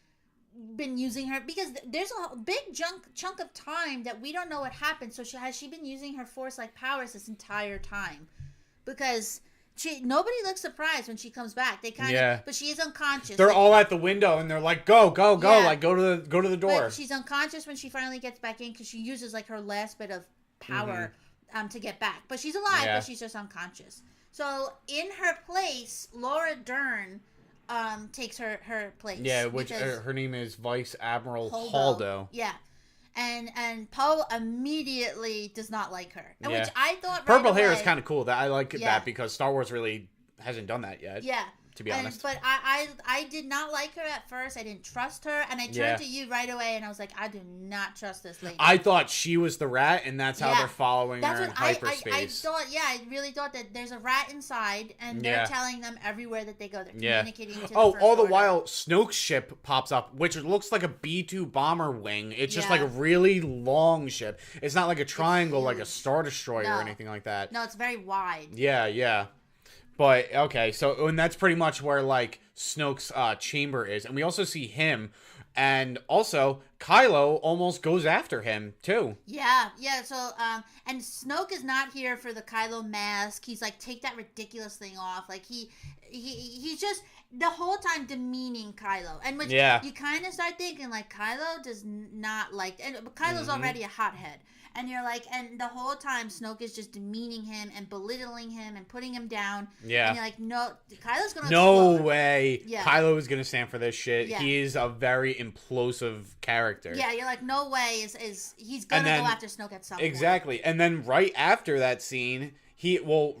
been using her, because there's a big chunk of time that we don't know what happened. So has she been using her Force-like powers this entire time? Because nobody looks surprised when she comes back. They kind of, but she is unconscious. They're all at the window, and they're like, "Go, go, go!" Like, go to the door. But she's unconscious when she finally gets back in, because she uses like her last bit of power to get back. But she's alive, but she's just unconscious. So in her place, Laura Dern takes her place. Yeah, which her name is Vice Admiral Holdo. Yeah. And Poe immediately does not like her. And which I thought purple hair is kind of cool. That I like that, because Star Wars really hasn't done that yet. Yeah. To be honest. But I did not like her at first. I didn't trust her. And I turned to you right away, and I was like, I do not trust this lady. I thought she was the rat, and that's how they're following her in hyperspace. I really thought that there's a rat inside, and they're telling them everywhere that they go. They're communicating to the all the while, Snoke's ship pops up, which looks like a B-2 bomber wing. It's just like a really long ship. It's not like a triangle, like a Star Destroyer or anything like that. No, it's very wide. Yeah. But, okay, so, and that's pretty much where, like, Snoke's chamber is. And we also see him, and also, Kylo almost goes after him, too. Yeah, so, and Snoke is not here for the Kylo mask. He's like, take that ridiculous thing off. Like, he's just, the whole time, demeaning Kylo. And which, you kind of start thinking, like, Kylo does not like, and Kylo's already a hothead. And you're like, and the whole time Snoke is just demeaning him and belittling him and putting him down. Yeah. And you're like, no, Kylo's going to No way. Yeah. Kylo is going to stand for this shit. Yeah. He is a very implosive character. Yeah, you're like, no way is he's going to go after Snoke at some point. Exactly. And then right after that scene,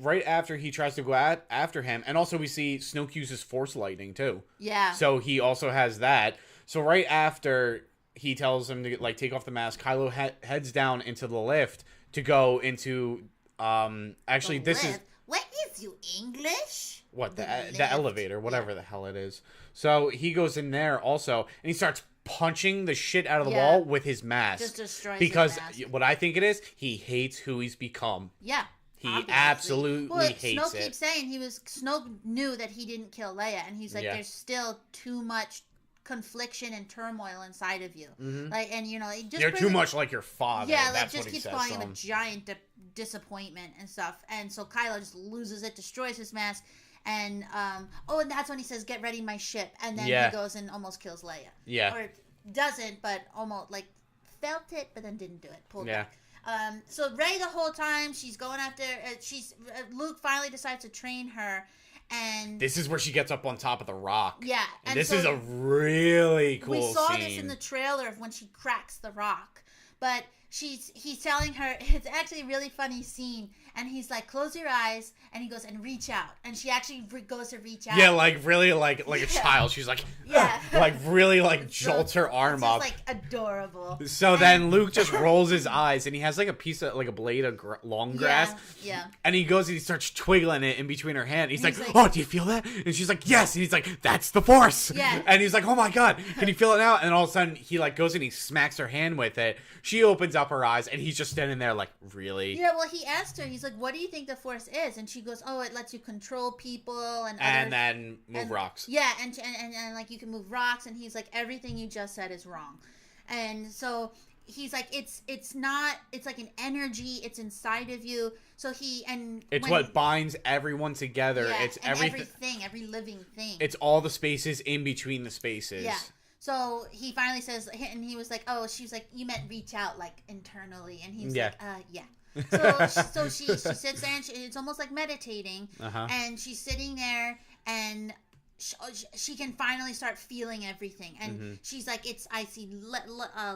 right after he tries to go after him, and also we see Snoke uses Force lightning too. Yeah. So he also has that. So right after he tells him to like take off the mask, Kylo heads down into the lift to go into actually The this lift? is What is you English? what the lift. elevator, whatever the hell it is. So he goes in there also, and he starts punching the shit out of the wall with his mask. Just destroys because his mask. what I think it is, he hates who he's become. Yeah. He obviously. absolutely hates Snoke it. keeps saying Snoke knew that he didn't kill Leia, and he's like, there's still too much confliction and turmoil inside of you. Like, and you know, it just You're too much like your father. Yeah, That's like what just he keeps says calling to him him. a giant disappointment and stuff. And so Kylo just loses it, destroys his mask, and and that's when he says, "Get ready, my ship," and then he goes and almost kills Leia. Yeah. Or doesn't, but almost like felt it, but then didn't do it. Pulled back. So Rey the whole time she's going after. Luke finally decides to train her, and This is where she gets up on top of the rock. yeah, And this is a really cool we saw scene. this in the trailer of when she cracks the rock, but he's telling her, it's actually a really funny scene, and he's like, close your eyes, and he goes, and reach out, and she actually goes to reach out. Yeah, like really like a child. She's like, Yeah. like really like jolts her arm it's up. just, like adorable. So then Luke just rolls his eyes, and he has like a piece of like a blade of long grass. Yeah. And he goes and he starts twiggling it in between her hand. He's like, like- "Oh, do you feel that?" And she's like, "Yes." And he's like, "That's the Force." Yeah. And he's like, "Oh my God, can you feel it now?" And all of a sudden, he like goes and he smacks her hand with it. She opens up her eyes, and he's just standing there like, "Really?" Yeah, well, he asked her, he's like, what do you think the Force is? And she goes, oh, it lets you control people and And others. then move rocks. Yeah, and like you can move rocks, and he's like, everything you just said is wrong. And so he's like, it's like an energy, it's inside of you. So It's what binds everyone together. Yeah, It's and everything. every living thing. It's all the spaces in between the spaces. Yeah. So he finally says, and he was like, oh, she was like, you meant reach out, like internally. And he's like, yeah. So she sits there, and it's almost like meditating. And she's sitting there, and she can finally start feeling everything. And she's like, I see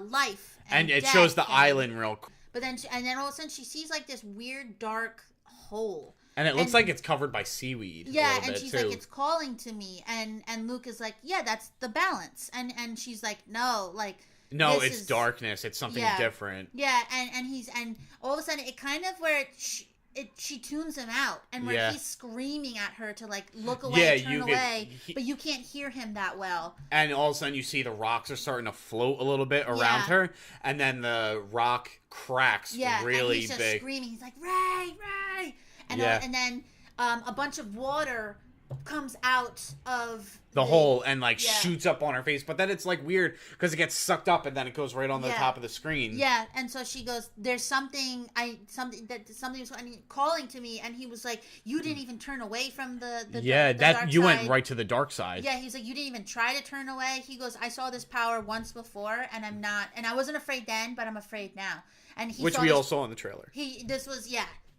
life. And it death shows the and- island real quick. But then, all of a sudden, she sees like this weird dark hole. And it looks like it's covered by seaweed. Yeah, a little and bit she's too. like, it's calling to me, and Luke is like, yeah, that's the balance, and she's like, no, like, No, this it's is darkness. It's something different. Yeah, and all of a sudden, it kind of where she tunes him out, and where he's screaming at her to like look away, turn away, but you can't hear him that well. And all of a sudden, you see the rocks are starting to float a little bit around her, and then the rock cracks really and he's just big. screaming. He's like, Ray, and then a bunch of water comes out of The hole and like shoots up on her face, but then it's like weird because it gets sucked up and then it goes right on the top of the screen. Yeah, and so she goes, "There's something was calling to me," and he was like, "You didn't even turn away from the dark you side. went right to the dark side." Yeah, he's like, "You didn't even try to turn away." He goes, "I saw this power once before, and I wasn't afraid then, but I'm afraid now." And he which we all saw in the trailer.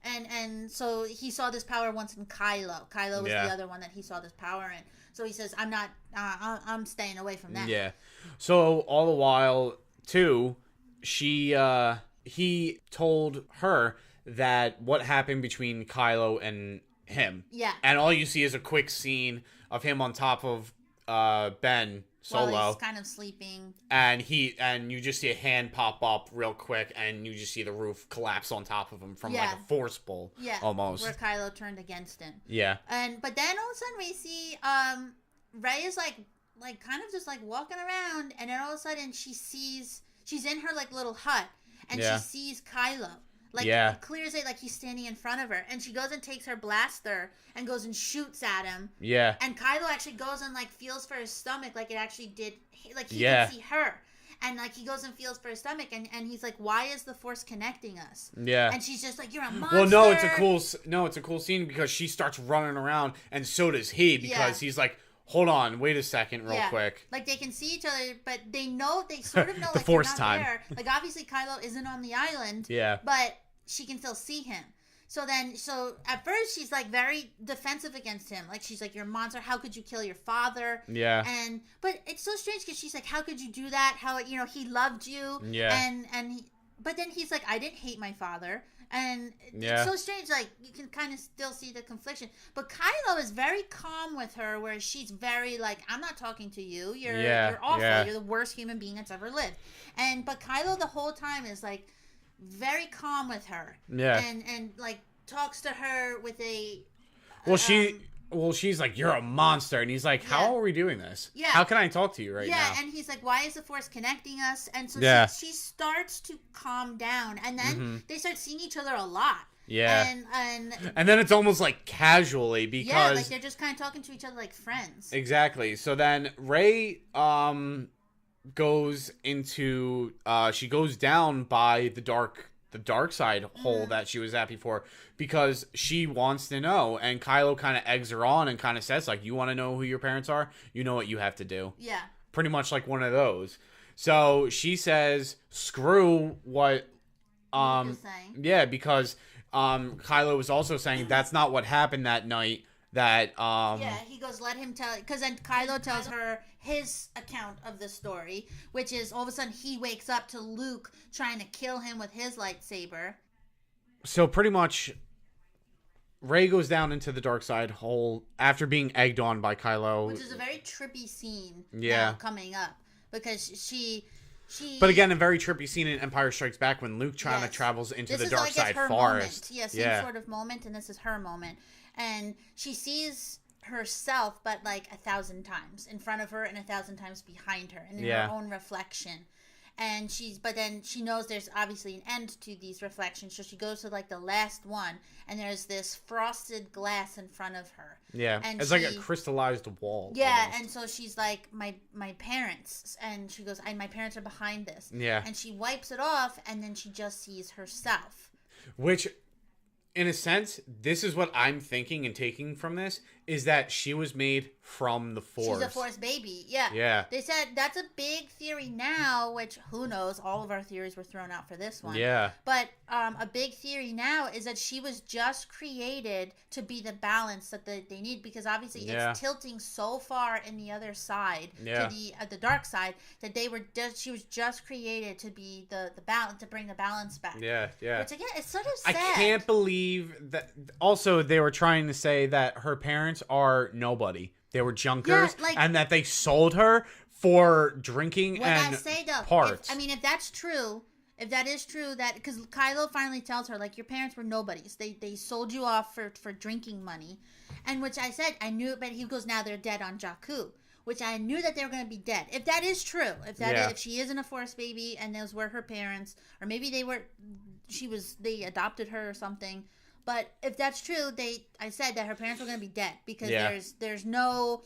And so he saw this power once in Kylo. Kylo was the other one that he saw this power in. So he says, I'm staying away from that. Yeah. So all the while, too, he told her that what happened between Kylo and him. Yeah. And all you see is a quick scene of him on top of Ben Solo. While he's kind of sleeping. And you just see a hand pop up real quick, and you just see the roof collapse on top of him from like a force pull. Yeah. Almost. Where Kylo turned against him. Yeah. But then all of a sudden we see Rey is like kind of just like walking around, and then all of a sudden she's in her like little hut, and she sees Kylo. Like, clears it like he's standing in front of her. And she goes and takes her blaster and goes and shoots at him. Yeah. And Kylo actually goes and, like, feels for his stomach like it actually did. Like, he can see her. And, like, he goes and feels for his stomach. And he's like, why is the Force connecting us? Yeah. And she's just like, you're a monster. Well, it's a cool scene because she starts running around, and so does he, because he's like, hold on, wait a second real quick. Like, they can see each other, but they sort of know, The like, Force they're not time. there. Like, obviously, Kylo isn't on the island. Yeah. But she can still see him. So at first, she's, like, very defensive against him. Like, she's like, you're a monster. How could you kill your father? Yeah. But it's so strange because she's like, how could you do that? How, he loved you. Yeah. But then he's like, I didn't hate my father. And Yeah. it's so strange, like, you can kind of still see the confliction. But Kylo is very calm with her, where she's very, like, I'm not talking to you. You're awful. Yeah. You're the worst human being that's ever lived. But Kylo the whole time is, like, very calm with her. Yeah. And like, talks to her with a... Well, she's like, you're a monster. And he's like, how are we doing this? Yeah. How can I talk to you right now? Yeah, and he's like, why is the Force connecting us? And so she starts to calm down. And then they start seeing each other a lot. Yeah. And then it's almost like casually because... Yeah, like they're just kind of talking to each other like friends. Exactly. So then Rey goes into... she goes down by the dark side hole that she was at before because she wants to know, and Kylo kind of eggs her on and kind of says, like, you want to know who your parents are? You know what you have to do. Yeah. Pretty much like one of those. So she says, screw what yeah, because Kylo was also saying that's not what happened that night. That yeah, he goes, let him tell, because then Kylo tells her his account of the story, which is all of a sudden he wakes up to Luke trying to kill him with his lightsaber. So pretty much Rey goes down into the dark side hole after being egged on by Kylo, which is a very trippy scene now coming up, because she but again, a very trippy scene in Empire Strikes Back when Luke travels into the dark side forest. Moment. Yeah, same sort of moment, and this is her moment. And she sees herself, but like 1,000 times in front of her and 1,000 times behind her, and in her own reflection. And but then she knows there's obviously an end to these reflections, so she goes to like the last one, and there's this frosted glass in front of her. Yeah, and it's like a crystallized wall. Yeah, almost. and so she's like, my parents, and she goes, my parents are behind this. Yeah, and she wipes it off, and then she just sees herself. Which, in a sense, this is what I'm thinking and taking from this, is that she was made from the Force. She's a Force baby, yeah. Yeah. They said that's a big theory now, which, who knows, all of our theories were thrown out for this one. Yeah. But a big theory now is that she was just created to be the balance that they need, because obviously it's tilting so far in the other side, to the dark side, that she was just created to be the balance, to bring the balance back. Yeah, yeah. Which again, it's sort of sad. I can't believe that. Also, they were trying to say that her parents are nobody. They were junkers, and that they sold her for drinking and parts. If that's true, if that is true, that because Kylo finally tells her, like, your parents were nobodies. They sold you off for drinking money, and which I said I knew, but he goes, now they're dead on Jakku, which I knew that they were going to be dead. If that is true, if she isn't a Force baby and those were her parents, or maybe they adopted her or something. But if that's true, I said that her parents were going to be dead, because there's no,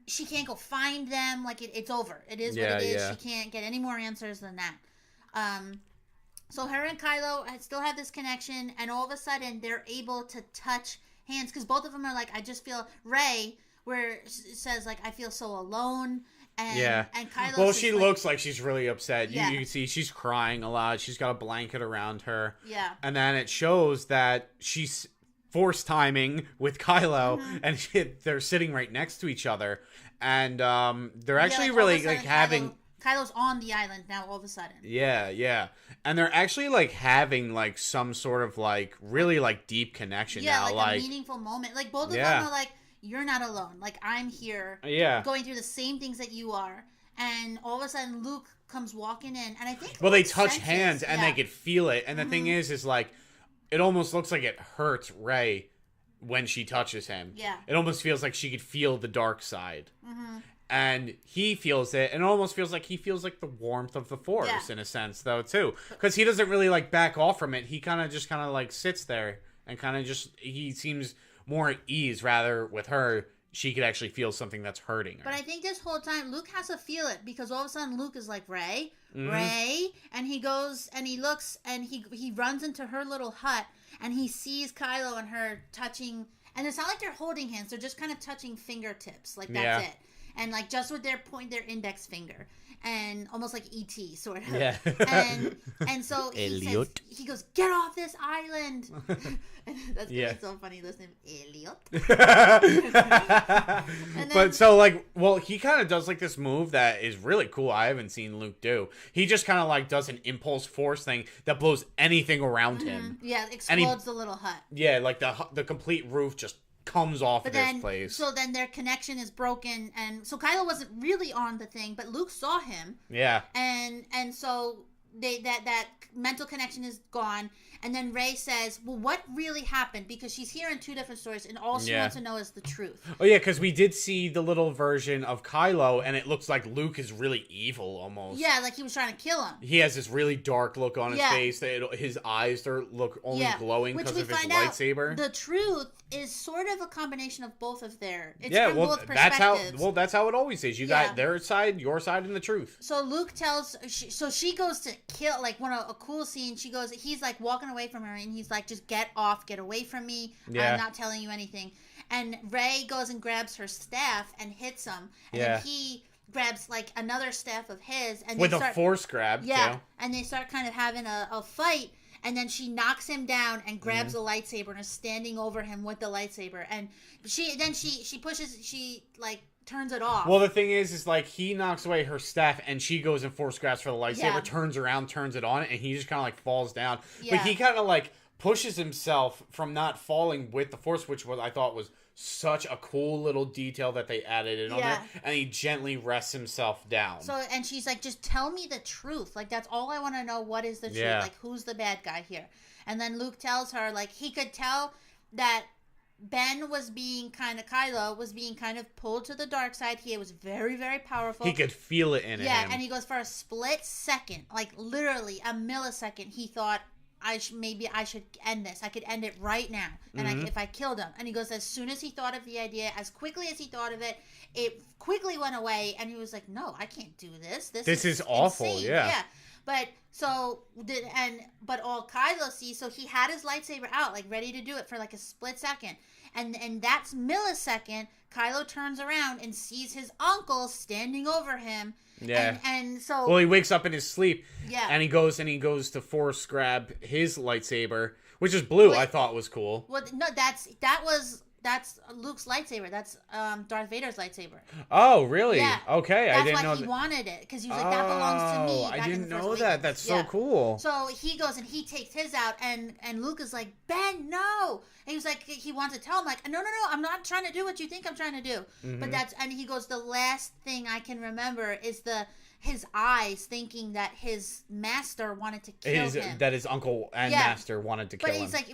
she can't go find them. Like, it's over. It is what it is. She can't get any more answers than that. So her and Kylo still have this connection, and all of a sudden they're able to touch hands, because both of them are like, I just feel, Rey, where it says, like, I feel so alone. And Kylo. Well, she looks like she's really upset. You can see she's crying a lot. She's got a blanket around her. Yeah. And then it shows that she's Force timing with Kylo, and they're sitting right next to each other, and they're actually really having. Kylo's on the island now all of a sudden. Yeah, yeah. And they're actually like having like some sort of like really like deep connection now. Yeah, like a meaningful moment. Like both of them are like, you're not alone. Like, I'm here. Yeah. Going through the same things that you are. And all of a sudden Luke comes walking in, and I think they touch hands and they could feel it. And the thing is like, it almost looks like it hurts Rey when she touches him. Yeah. It almost feels like she could feel the dark side. And he feels it, and it almost feels like he feels like the warmth of the Force in a sense, though, too. Because he doesn't really like back off from it. He kind of like sits there and kind of just, he seems more at ease. Rather with her, she could actually feel something that's hurting her. But I think this whole time Luke has to feel it, because all of a sudden Luke is like, Rey, Rey, and he goes and he looks and he runs into her little hut, and he sees Kylo and her touching, and it's not like they're holding hands, they're just kind of touching fingertips, like that's it. and like just with their index finger, and almost like ET sort of. Yeah. and so Elliot. he goes, get off this island. And that's Yeah. so funny listening, Elliot. But so like, well, he kind of does like this move that is really cool. I haven't seen Luke do. He just kind of like does an impulse force thing that blows anything around him. Yeah, explodes the little hut. Yeah, like the complete roof just comes off of this place. So then their connection is broken, and so Kylo wasn't really on the thing, but Luke saw him. Yeah. And so that mental connection is gone, and then Rey says, well, what really happened? Because she's hearing two different stories, and all she wants to know is the truth. Oh yeah, because we did see the little version of Kylo, and it looks like Luke is really evil almost. Yeah, like he was trying to kill him. He has this really dark look on his face. His eyes look only glowing because of his lightsaber. The truth is sort of a combination of both of their. It's yeah, from well, both that's how. perspectives. Well, that's how it always is. You got their side, your side, and the truth. So Luke tells. So she goes to kill. Like a cool scene. She goes. He's like walking away from her, and he's like, "Just get off, get away from me. Yeah. I'm not telling you anything." And Rey goes and grabs her staff and hits him, and then he grabs like another staff of his, and with a force grab. Yeah, too. and they start kind of having a fight. And then she knocks him down and grabs a lightsaber and is standing over him with the lightsaber. And she turns it off. Well, the thing is like he knocks away her staff and she goes and force grabs for the lightsaber, turns around, turns it on, and he just kind of like falls down. Yeah. But he kind of like pushes himself from not falling with the force, which I thought was such a cool little detail that they added in on there. And he gently rests himself down. So, and she's like, just tell me the truth. Like, that's all I want to know. What is the truth? Like, who's the bad guy here? And then Luke tells her, like, he could tell that Kylo was being kind of pulled to the dark side. He was very, very powerful. He could feel it in him. Yeah, and he goes, for a split second, like literally a millisecond, he thought, maybe I should end this. I could end it right now, and if I killed him. And he goes, as soon as he thought of the idea, as quickly as he thought of it, it quickly went away. And he was like, "No, I can't do this. This is awful." Insane. Yeah. But all Kylo sees, so he had his lightsaber out, like ready to do it for like a split second, and that's millisecond. Kylo turns around and sees his uncle standing over him. Yeah. And so. Well, he wakes up in his sleep. Yeah. And he goes to force grab his lightsaber, which is blue. I thought was cool. Well, no, that's Luke's lightsaber. That's Darth Vader's lightsaber. Oh, really? Yeah. Okay, I didn't know. That's why he wanted it, because he was like, that belongs to me. I didn't know that. That's so cool. So he goes and he takes his out, and Luke is like, Ben, no. And he was like, he wants to tell him, like, no, I'm not trying to do what you think I'm trying to do. But and he goes, the last thing I can remember is his eyes thinking that his master wanted to kill him. That his uncle and master wanted to kill him. But he's like,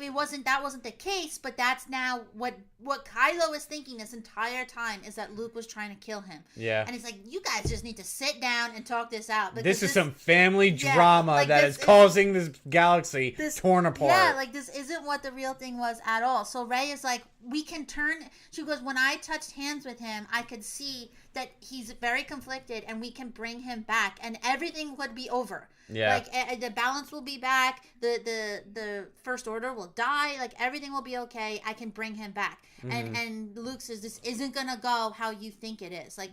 that wasn't the case, but that's now what Kylo is thinking this entire time, is that Luke was trying to kill him. Yeah. And he's like, you guys just need to sit down and talk this out. This is some family drama that is causing this galaxy torn apart. Yeah, like this isn't what the real thing was at all. So Rey is like, she goes, when I touched hands with him, I could see that he's very conflicted, and we can bring him back, and everything would be over. Yeah. Like the balance will be back. The First Order will die. Like everything will be okay. I can bring him back. And Luke says, this isn't gonna go how you think it is. Like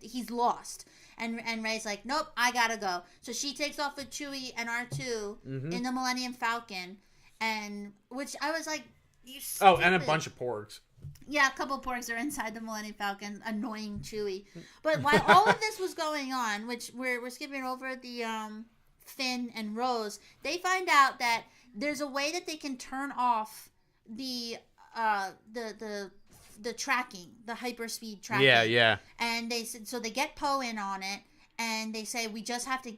he's lost. And Rey's like, nope, I gotta go. So she takes off with Chewie and R2 in the Millennium Falcon, and which I was like, you stupid. Oh, and a bunch of porgs. Yeah, a couple porgs are inside the Millennium Falcon, annoying Chewie. But while all of this was going on, which we're skipping over the Finn and Rose, they find out that there's a way that they can turn off the tracking, the hyperspeed tracking. Yeah. And they said, so they get Poe in on it, and they say, we just have to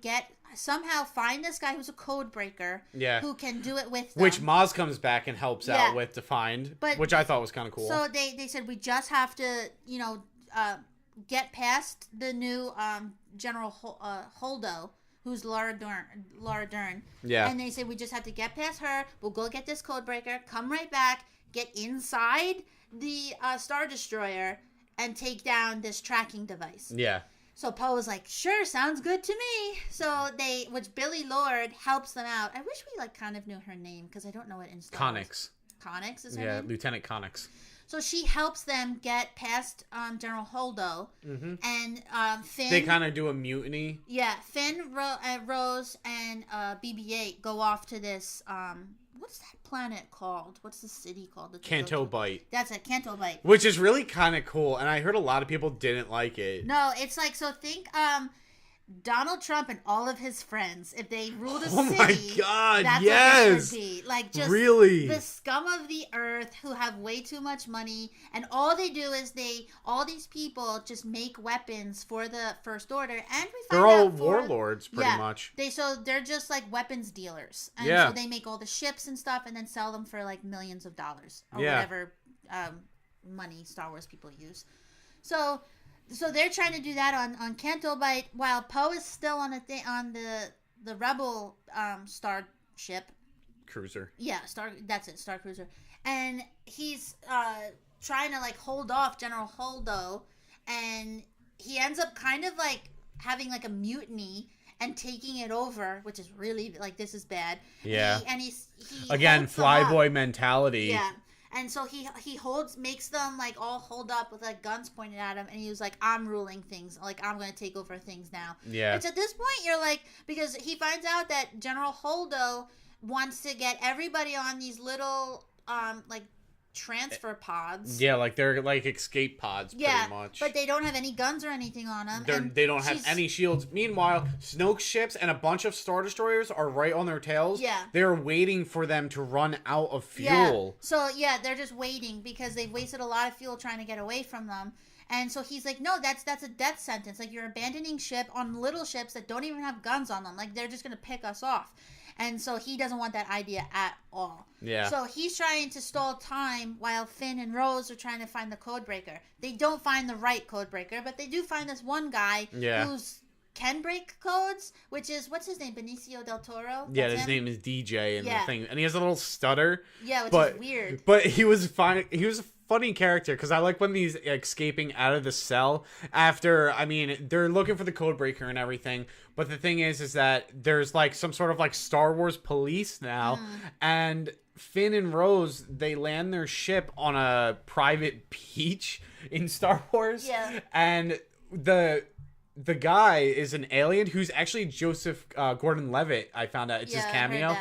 somehow find this guy who's a code breaker, who can do it with them. Which Maz comes back and helps out with to find, which I thought was kind of cool. So they said, we just have to, get past the new General Holdo, who's Laura Dern. Yeah. And they said, we just have to get past her. We'll go get this code breaker, come right back, get inside the Star Destroyer, and take down this tracking device. Yeah. So Poe was like, sure, sounds good to me. So which Billy Lord helps them out. I wish we kind of knew her name, because I don't know it in Star Wars. Connix. Connix is her name? Yeah, Lieutenant Connix. So she helps them get past General Holdo, and Finn. They kind of do a mutiny. Yeah, Finn, Rose, and BB-8 go off to this. What's that planet called? What's the city called? Canto Bite. That's it, Canto Bite. Which is really kind of cool, and I heard a lot of people didn't like it. No, it's like, so think Donald Trump and all of his friends, if they ruled a city. Oh my God, that's yes! what this would be. Like, just really? The scum of the earth who have way too much money, and all they do is all these people just make weapons for the First Order, and we find They're all out warlords, pretty much. They're just like weapons dealers. And so they make all the ships and stuff and then sell them for like millions of dollars or whatever money Star Wars people use. So they're trying to do that on Canto Bite while Poe is still on the Rebel starship Cruiser. Yeah, Star Cruiser, and he's trying to like hold off General Holdo, and he ends up kind of like having like a mutiny and taking it over, which is really like, this is bad. Yeah, and he again, holds them up. flyboy mentality. Yeah. And so he makes them like all hold up with like guns pointed at him, and he was like, I'm ruling things, like I'm gonna take over things now. Yeah. Which at this point you're like, because he finds out that General Holdo wants to get everybody on these little like transfer pods. Yeah, like they're like escape pods, pretty much. But they don't have any guns or anything on them. They don't have any shields. Meanwhile, Snoke's ships and a bunch of Star Destroyers are right on their tails. Yeah. They're waiting for them to run out of fuel. Yeah. So, yeah, they're just waiting because they've wasted a lot of fuel trying to get away from them. And so he's like, no, that's a death sentence. Like, you're abandoning ship on little ships that don't even have guns on them. Like, they're just going to pick us off. And so he doesn't want that idea at all. Yeah. So he's trying to stall time while Finn and Rose are trying to find the codebreaker. They don't find the right codebreaker, but they do find this one guy who's can break codes, which is, what's his name? Benicio del Toro? Yeah, his name is DJ and the thing. And he has a little stutter. Yeah, which is weird. But he was fine. He was a funny character because I like when he's escaping out of the cell after, I mean, they're looking for the codebreaker and everything. But the thing is that there's like some sort of like Star Wars police now. And Finn and Rose, they land their ship on a private beach in Star Wars. Yeah. And the guy is an alien who's actually Joseph Gordon-Levitt. I found out it's his cameo.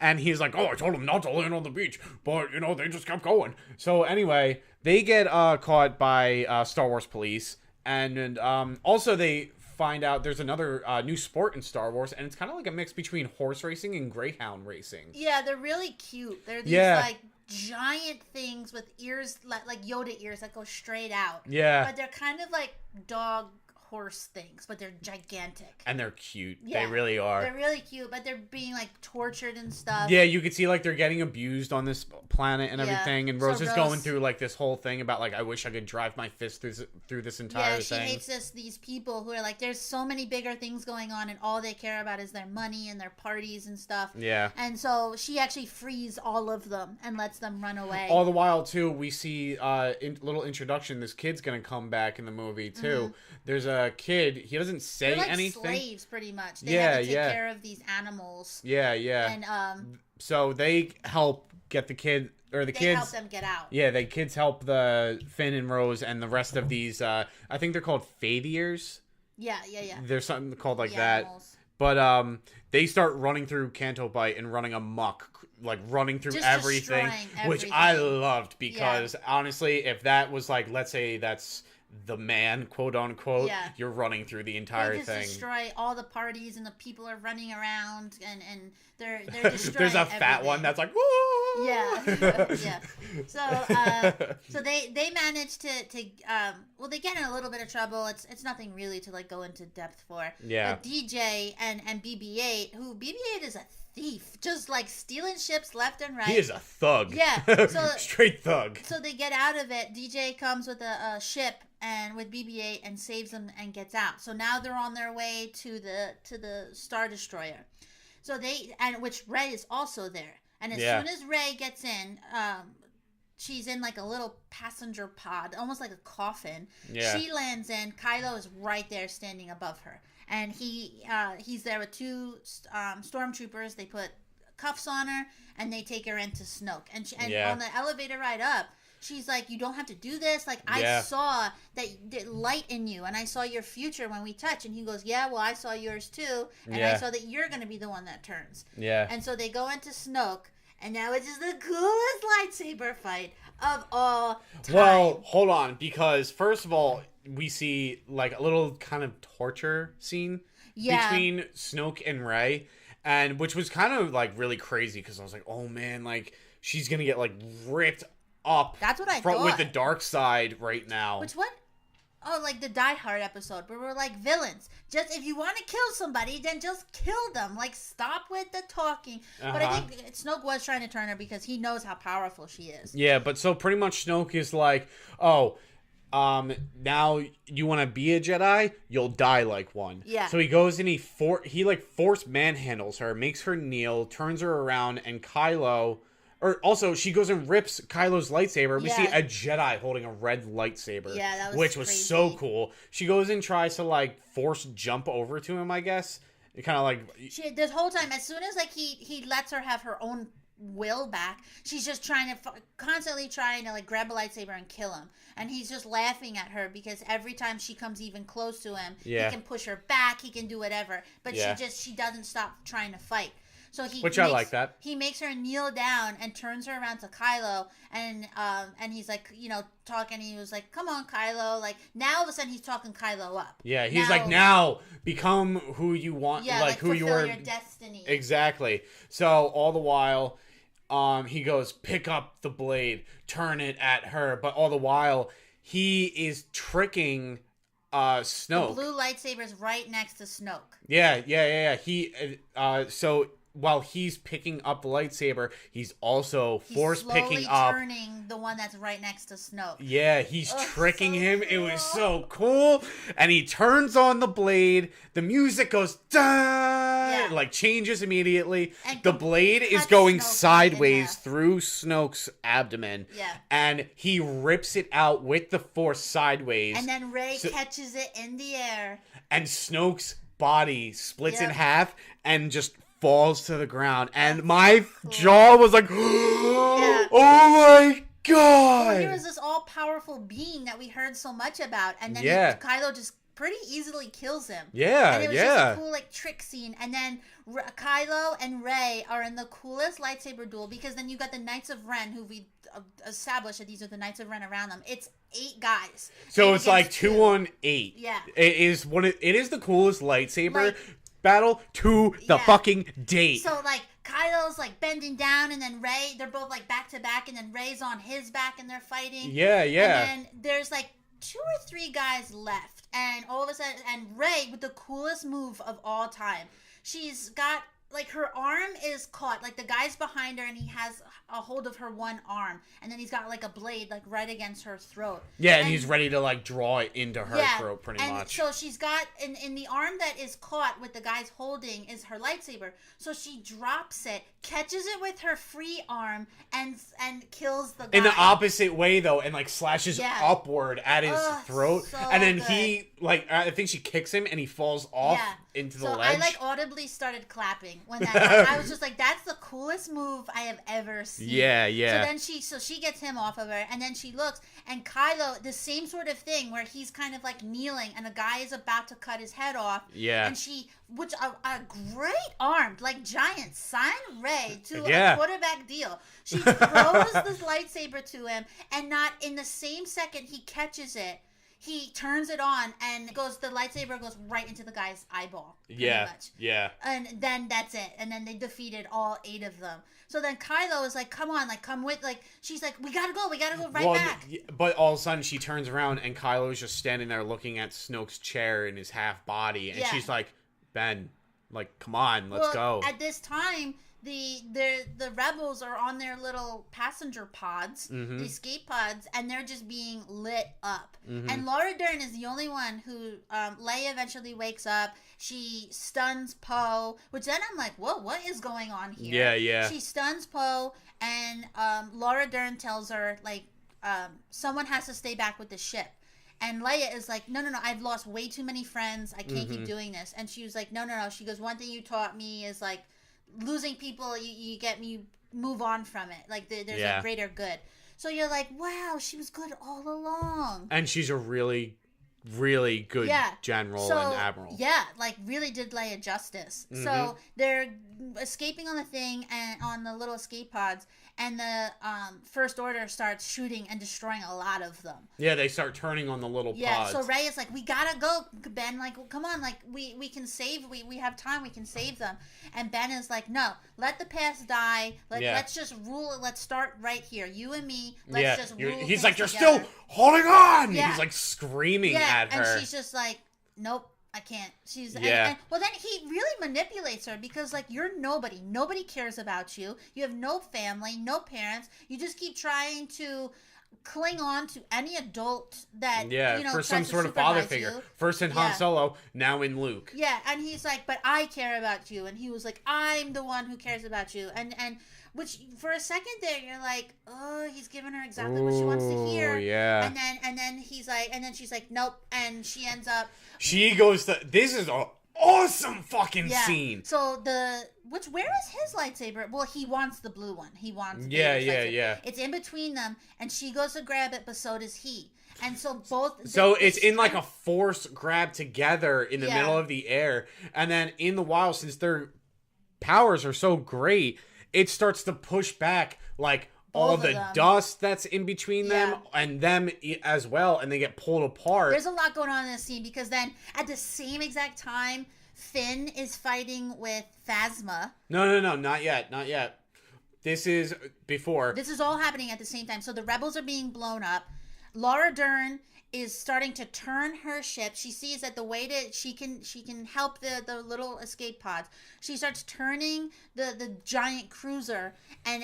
And he's like, oh, I told him not to land on the beach, but, you know, they just kept going. So anyway, they get caught by Star Wars police. And also they find out there's another new sport in Star Wars, and it's kind of like a mix between horse racing and greyhound racing. Yeah, they're really cute. They're these like giant things with ears, like Yoda ears that go straight out. Yeah. But they're kind of like dog horse things, but they're gigantic. And they're cute. Yeah, they really are. They're really cute, but they're being like tortured and stuff. Yeah, you could see like they're getting abused on this planet and everything. And Rose is going through like this whole thing about like, I wish I could drive my fist through this entire thing. Yeah, she hates these people who are like, there's so many bigger things going on, and all they care about is their money and their parties and stuff. Yeah. And so she actually frees all of them and lets them run away. All the while too, we see little introduction. This kid's gonna come back in the movie too. There's a kid. He doesn't say They're like anything. Slaves, pretty much. They have to take care of these animals. Yeah. And so they help get the kid, or the kids. They help them get out. Yeah, the kids help the Finn and Rose and the rest of these. I think they're called Fadiers. Yeah. There's something called like that. Animals. But they start running through Canto Bite and running amok, like running through Just everything, which I loved because honestly, if that was like, let's say that's the man, quote unquote, you're running through the entire thing. They destroy all the parties, and the people are running around, and they're destroying There's a fat one that's like, woo! Yeah. So they manage to well, they get in a little bit of trouble. It's nothing really to like go into depth for. Yeah. But DJ and BB-8, who BB-8 is a thief, just like stealing ships left and right. He is a thug. Yeah. So straight thug. So they get out of it. DJ comes with a ship and with BB-8 and saves them and gets out. So now they're on their way to the Star Destroyer. So which Rey is also there. And as soon as Rey gets in, she's in like a little passenger pod, almost like a coffin. Yeah. She lands in. Kylo is right there standing above her. And he's there with two stormtroopers. They put cuffs on her and they take her into Snoke. And on the elevator ride up, she's like, you don't have to do this. Like, I Yeah. saw that light in you, and I saw your future when we touch. And he goes, yeah, well, I saw yours too, and I Yeah. saw that you're gonna be the one that turns. Yeah. And so they go into Snoke, and now it's just the coolest lightsaber fight of all time. Well, hold on, because first of all, we see like a little kind of torture scene between Snoke and Rey, and which was kind of like really crazy because I was like, oh man, like she's gonna get like ripped up. That's what I with thought. the dark side right now. Which what? Oh, like the Die Hard episode where we're like villains. Just if you want to kill somebody, then just kill them. Like, stop with the talking. But I think Snoke was trying to turn her because he knows how powerful she is. Yeah, but so pretty much Snoke is like, oh, now you want to be a Jedi, you'll die like one. Yeah. So he goes and he force manhandles her, makes her kneel, turns her around, and Kylo. Or also, she goes and rips Kylo's lightsaber. We see a Jedi holding a red lightsaber. Yeah, that was which was crazy. so cool. She goes and tries to like force jump over to him, I guess. It kind of like This whole time, as soon as like he lets her have her own will back, she's just constantly trying to like grab a lightsaber and kill him. And he's just laughing at her because every time she comes even close to him, he can push her back, he can do whatever. But she doesn't stop trying to fight. So I like that. He makes her kneel down and turns her around to Kylo, and he's like, talking. He was like, "Come on, Kylo!" Like now, all of a sudden, he's talking Kylo up. Yeah, he's like, now become who you want. Yeah, like who you fulfill were. your destiny. Exactly. So all the while, he goes, pick up the blade, turn it at her. But all the while, he is tricking Snoke. The blue lightsaber's right next to Snoke. Yeah. He so while he's picking up the lightsaber, he's also picking up. Turning the one that's right next to Snoke. Yeah, he's tricking him. Cool. It was so cool. And he turns on the blade. The music goes like changes immediately. And the blade is going sideways through Snoke's abdomen. Yeah. And he rips it out with the Force sideways. And then Rey catches it in the air. And Snoke's body splits in half and just falls to the ground, and my jaw was like, oh my god! Well, here was this all-powerful being that we heard so much about, and then Kylo just pretty easily kills him. Yeah, and it was just a cool like trick scene, and then Kylo and Rey are in the coolest lightsaber duel because then you got the Knights of Ren, who we established that these are the Knights of Ren around them. It's 8 guys. So it's like 2 on 8. Yeah, it is the coolest lightsaber battle to the fucking date. So like Kylo's like bending down, and then Rey, they're both like back to back, and then Rey's on his back and they're fighting. Yeah. And then there's like 2 or 3 guys left, and all of a sudden, and Rey with the coolest move of all time. She's got like her arm is caught, like the guy's behind her, and he has a hold of her one arm, and then he's got like a blade like right against her throat. Yeah, and he's ready to like draw it into her throat pretty much. So she's got in the arm that is caught with the guy's holding is her lightsaber. So she drops it, catches it with her free arm, and kills the guy. In the opposite way though, and like slashes upward at his throat. So and then good. he like I think she kicks him and he falls off into the ledge. I like audibly started clapping when that happened. I was just like, that's the coolest move I have ever seen. Yeah. So then she gets him off of her, and then she looks, and Kylo, the same sort of thing where he's kind of like kneeling, and a guy is about to cut his head off. Yeah. And which a great armed, like giant, sign Rey to a quarterback deal. She throws this lightsaber to him, and not in the same second he catches it, he turns it on, and the lightsaber goes right into the guy's eyeball. Pretty much. Yeah. And then that's it. And then they defeated all 8 of them. So then Kylo is like, come on, like, come with, like, she's like, we gotta go right back. But all of a sudden she turns around and Kylo's just standing there looking at Snoke's chair in his half body, and she's like, Ben, like, come on, let's go. At this time, the rebels are on their little passenger pods, the escape pods, and they're just being lit up. And Laura Dern is the only one who Leia eventually wakes up. She stuns Poe, which then I'm like, whoa, what is going on here? Yeah. She stuns Poe, and Laura Dern tells her like someone has to stay back with the ship. And Leia is like, no, I've lost way too many friends. I can't keep doing this. And she was like, no. She goes, one thing you taught me is like, losing people, you move on from it. Like there's a greater good. So you're like, wow, she was good all along. And she's a really, really good general and admiral. Yeah, like really did Leia justice. So they're escaping on the thing and on the little escape pods, and the First Order starts shooting and destroying a lot of them. Yeah, they start turning on the little pods. So Rey is like, we gotta go, Ben. Like, come on, like we can save. We have time. We can save them. And Ben is like, no, let the past die. Let's just rule it. Let's start right here. You and me. Let's just rule. He's like, you're together. still holding on. Yeah. He's like screaming at her. And she's just like, nope. I can't. She's and well, then he really manipulates her because like you're nobody. Nobody cares about you. You have no family, no parents. You just keep trying to cling on to any adult that for some sort of father figure. First in Han Solo, now in Luke. Yeah, and he's like, but I care about you, and he was like, I'm the one who cares about you, and which for a second there you're like, oh, he's giving her exactly what she wants to hear. Yeah. And then he's like, and then she's like, nope, and she ends up. She goes to. This is an awesome fucking scene. So where is his lightsaber? Well, he wants the blue one. He wants. Yeah. It's in between them, and she goes to grab it, but so does he. And so both. So it's in like a force grab together in the middle of the air, and then in the wild, since their powers are so great, it starts to push back like all the dust that's in between them and them as well, and they get pulled apart. There's a lot going on in this scene because then at the same exact time, Finn is fighting with Phasma. No, not yet. This is before. This is all happening at the same time. So the rebels are being blown up. Laura Dern is starting to turn her ship. She sees that the way that she can help the little escape pods. She starts turning the giant cruiser and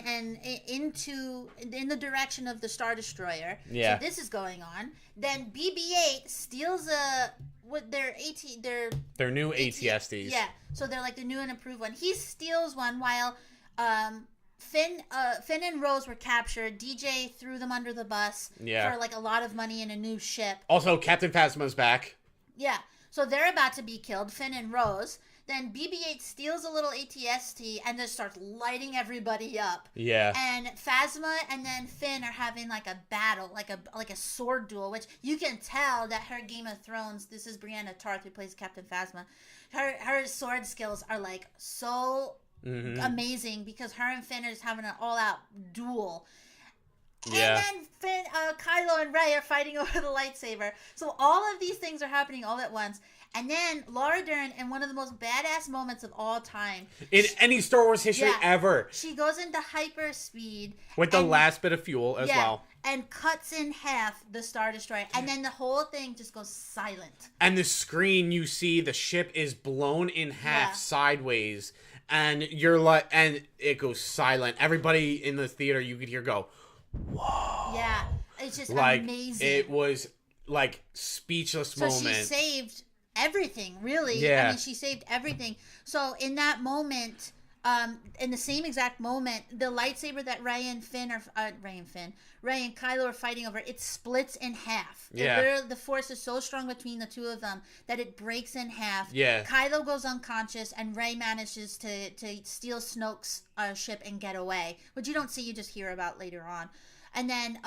in the direction of the Star Destroyer. Yeah. So this is going on. Then BB-8 steals their new ATSTs. Yeah. So they're like the new and improved one. He steals one while Finn and Rose were captured. DJ threw them under the bus for like a lot of money in a new ship. Also, Captain Phasma's back. Yeah, so they're about to be killed, Finn and Rose. Then BB-8 steals a little ATST and just starts lighting everybody up. Yeah. And Phasma and then Finn are having like a battle, like a sword duel, which you can tell that her Game of Thrones. This is Brianna Tarth who plays Captain Phasma. Her sword skills are like so. Amazing because her and Finn are just having an all-out duel. Yeah. And then Kylo and Rey are fighting over the lightsaber. So all of these things are happening all at once. And then Laura Dern, in one of the most badass moments of all time. In any Star Wars history ever. She goes into hyperspeed. With the last bit of fuel as well. And cuts in half the Star Destroyer. And then the whole thing just goes silent. And the screen, you see the ship is blown in half sideways. And you're like, and it goes silent. Everybody in the theater, you could hear go, whoa. Yeah. It's just like, amazing. It was like speechless moment. So she saved everything, really. Yeah. I mean, she saved everything. So in that moment, in the same exact moment, the lightsaber that Rey and Kylo are fighting over, it splits in half. Yeah. The force is so strong between the two of them that it breaks in half. Yeah. Kylo goes unconscious, and Rey manages to steal Snoke's ship and get away, which you don't see, you just hear about later on. And then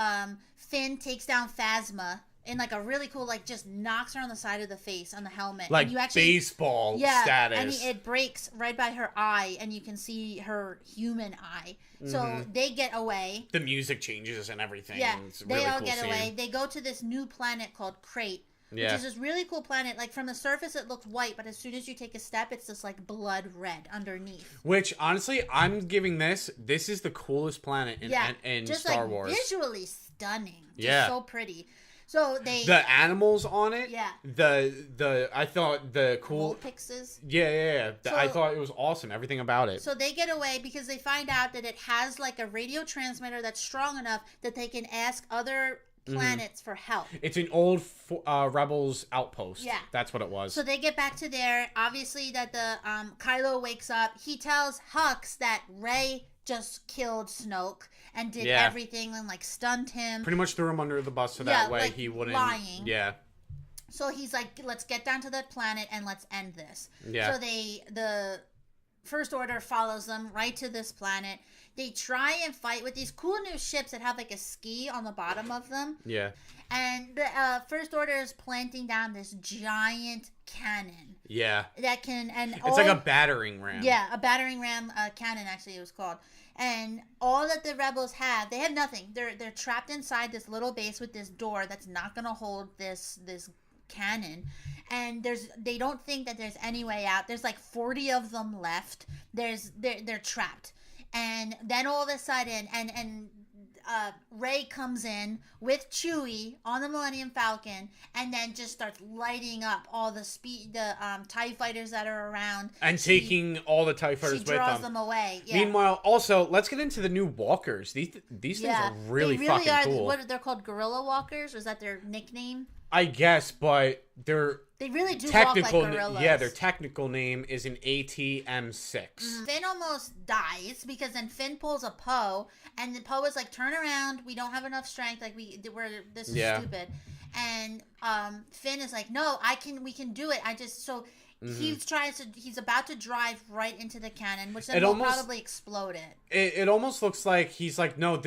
Finn takes down Phasma. And like a really cool, like just knocks her on the side of the face on the helmet. Like and you actually, baseball status. And it breaks right by her eye, and you can see her human eye. So they get away. The music changes and everything. Yeah, it's they really all cool get scene. away. They go to this new planet called Crate, which is this really cool planet. Like from the surface, it looks white, but as soon as you take a step, it's just like blood red underneath. Which honestly, I'm giving this is the coolest planet in just Star like Wars. Visually stunning. Just so pretty. So the animals on it. Yeah. I thought the cool Vulpixes. Yeah. So, I thought it was awesome. Everything about it. So they get away because they find out that it has like a radio transmitter that's strong enough that they can ask other planets for help. It's an old Rebels outpost. Yeah. That's what it was. So they get back to there. Obviously that the Kylo wakes up. He tells Hux that Rey just killed Snoke and did everything and like stunned him. Pretty much threw him under the bus so that way like he wouldn't. Lying. Yeah. So he's like, let's get down to that planet and let's end this. Yeah. So the First Order follows them right to this planet. They try and fight with these cool new ships that have like a ski on the bottom of them. Yeah. And the First Order is planting down this giant cannon. Yeah. That can... and it's like a battering ram. Yeah, a battering ram cannon, actually, it was called. And all that the rebels have, they have nothing. They're trapped inside this little base with this door that's not going to hold this cannon. And they don't think that there's any way out. There's like 40 of them left. They're trapped. And then all of a sudden, Rey comes in with Chewie on the Millennium Falcon, and then just starts lighting up all the TIE fighters that are around, and taking all the TIE fighters with them. She draws them away. Yeah. Meanwhile, also, let's get into the new walkers. These things are really fucking cool. What they're called, Gorilla Walkers, or is that their nickname? I guess, but they really do walk like gorillas. Yeah, their technical name is an ATM-6. Finn almost dies because then Finn pulls a Poe, and the Poe is like, "Turn around, we don't have enough strength. Like this is stupid." And Finn is like, "No, we can do it. He's about to drive right into the cannon, which then will probably explode it. It almost looks like he's like, no,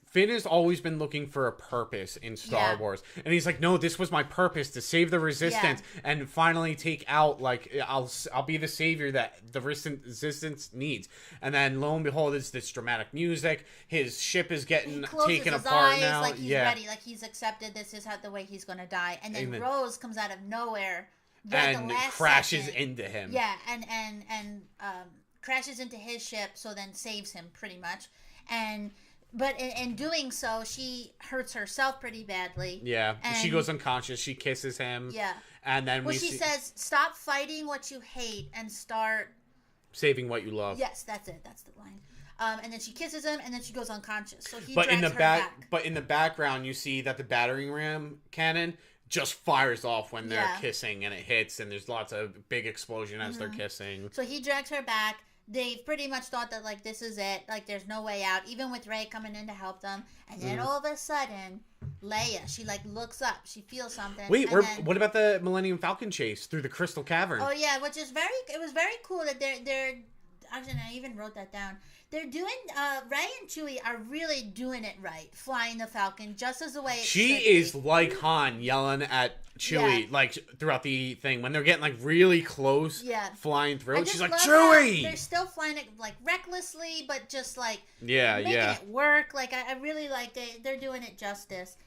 Finn has always been looking for a purpose in Star Wars. And he's like, no, this was my purpose, to save the Resistance and finally take out, like, I'll be the savior that the Resistance needs. And then, lo and behold, it's this dramatic music. His ship is getting taken apart now. Like he's ready, like he's accepted this is the way he's going to die. And then Rose comes out of nowhere. And crashes into him. Yeah, and crashes into his ship, so then saves him, pretty much. But in doing so, she hurts herself pretty badly. Yeah, she goes unconscious. She kisses him. Yeah. And then she says, "Stop fighting what you hate and start... saving what you love." Yes, that's it. That's the line. And then she kisses him, and then she goes unconscious. So he drags her back. But in the background, you see that the battering ram cannon just fires off when they're kissing, and it hits, and there's lots of big explosion as they're kissing. So he drags her back. They've pretty much thought that, like, this is it. Like, there's no way out, even with Rey coming in to help them. And then all of a sudden, Leia, she, like, looks up. She feels something. Wait, what about the Millennium Falcon chase through the Crystal Cavern? Oh, yeah, which is it was very cool that they're actually, I even wrote that down. They're doing, Rey and Chewie are really doing it right, flying the Falcon just as the way it She is like Han yelling at Chewie, like, throughout the thing. When they're getting, like, really close, flying through, she's like, Chewie! They're still flying it, like, recklessly, but just, like, making it work. Like, I really like they're doing it justice.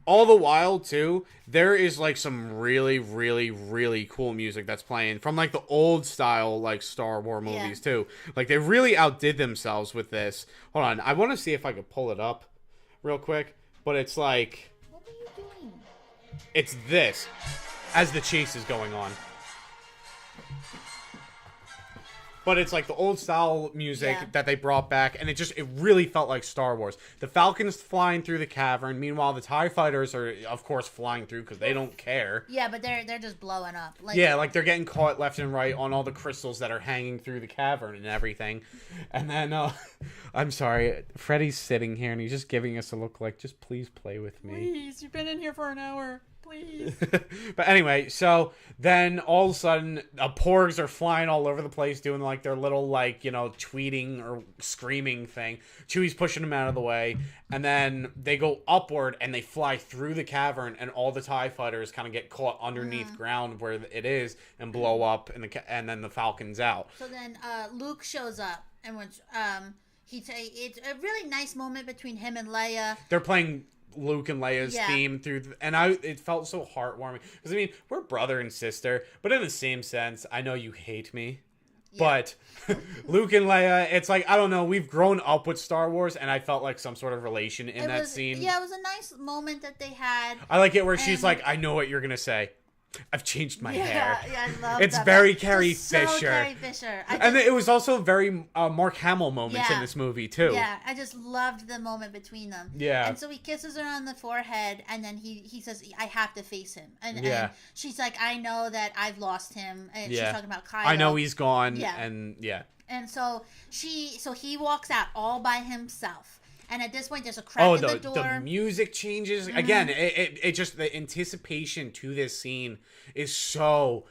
All the while, too, there is, like, some really, really, really cool music that's playing from, like, the old style, like, Star Wars movies, too. Like, they really outdid themselves with this. Hold on, I want to see if I could pull it up real quick, but it's like... What are you doing? It's this, as the chase is going on. But it's like the old style music that they brought back, and it really felt like Star Wars. The Falcon's flying through the cavern, meanwhile the TIE fighters are, of course, flying through because they don't care. Yeah, but they're just blowing up. Like, like they're getting caught left and right on all the crystals that are hanging through the cavern and everything. And then, I'm sorry, Freddy's sitting here and he's just giving us a look like, just please play with me. Please, you've been in here for an hour. Please. But anyway, so then all of a sudden, porgs are flying all over the place doing like their little, like, you know, tweeting or screaming thing. Chewie's pushing them out of the way, and then they go upward and they fly through the cavern, and all the TIE fighters kind of get caught underneath ground where it is and blow up, and then the Falcon's out. So then Luke shows up, and it's a really nice moment between him and Leia. They're playing Luke and Leia's theme through, and it felt so heartwarming because I mean we're brother and sister, but in the same sense, I know you hate me, but Luke and Leia, it's like, I don't know, we've grown up with Star Wars, and I felt like some sort of relation in that scene. Yeah, it was a nice moment that they had. I like it where she's like, I know what you're gonna say. I've changed my hair. Yeah, I love it's that. very Carrie Fisher. So Carrie Fisher. And it was also very Mark Hamill moments in this movie, too. Yeah, I just loved the moment between them. Yeah. And so he kisses her on the forehead, and then he says, I have to face him. And she's like, I know that I've lost him. And she's talking about Kylo. I know he's gone. Yeah. And so he walks out all by himself. And at this point, there's a crack in the door. The music changes. Again, it just, the anticipation to this scene is so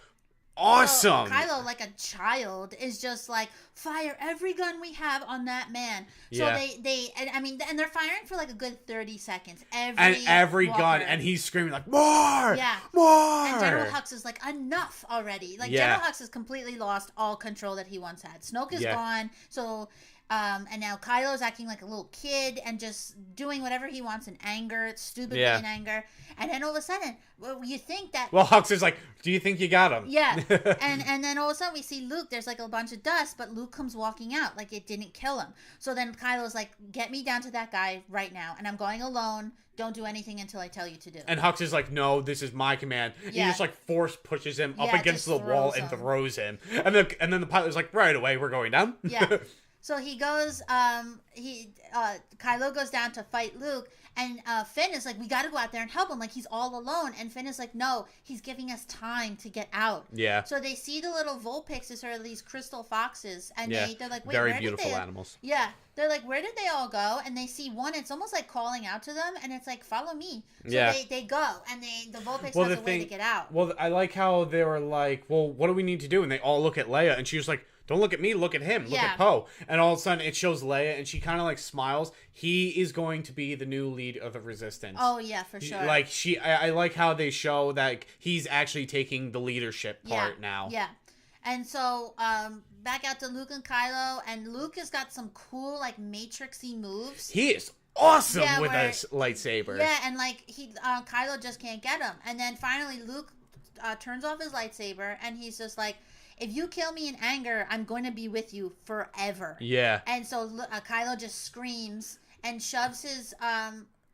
awesome. So Kylo, like a child, is just like, fire every gun we have on that man. So and they're firing for like a good 30 seconds. Every gun, and he's screaming like, more, more. And General Hux is like, enough already. Like General Hux has completely lost all control that he once had. Snoke is gone. So. And now Kylo's acting like a little kid and just doing whatever he wants in anger, stupidly in anger. And then all of a sudden, you think that... Well, Hux is like, do you think you got him? Yeah. and then all of a sudden we see Luke. There's like a bunch of dust, but Luke comes walking out like it didn't kill him. So then Kylo's like, get me down to that guy right now. And I'm going alone. Don't do anything until I tell you to do. And Hux is like, no, this is my command. He just like force pushes him up against the wall and throws him. And then the pilot's like, right away, we're going down. Yeah. So he goes, Kylo goes down to fight Luke, and Finn is like, we got to go out there and help him. Like, he's all alone. And Finn is like, no, he's giving us time to get out. Yeah. So they see the little Vulpixes, or these crystal foxes, and they're like, wait, very beautiful animals. Yeah. They're like, where did they all go? And they see one, it's almost like calling out to them, and it's like, follow me. So they go, and the Vulpix has a way to get out. Well, I like how they were like, well, what do we need to do? And they all look at Leia, and she was like, don't look at me, look at him, look at Poe. And all of a sudden it shows Leia, and she kind of like smiles. He is going to be the new lead of the Resistance. Oh yeah, for sure. Like I like how they show that he's actually taking the leadership part now. Yeah. And so back out to Luke and Kylo, and Luke has got some cool like Matrixy moves. He is awesome with a lightsaber. Yeah, and like Kylo just can't get him. And then finally Luke turns off his lightsaber, and he's just like, if you kill me in anger, I'm going to be with you forever. Yeah. And so Kylo just screams and shoves his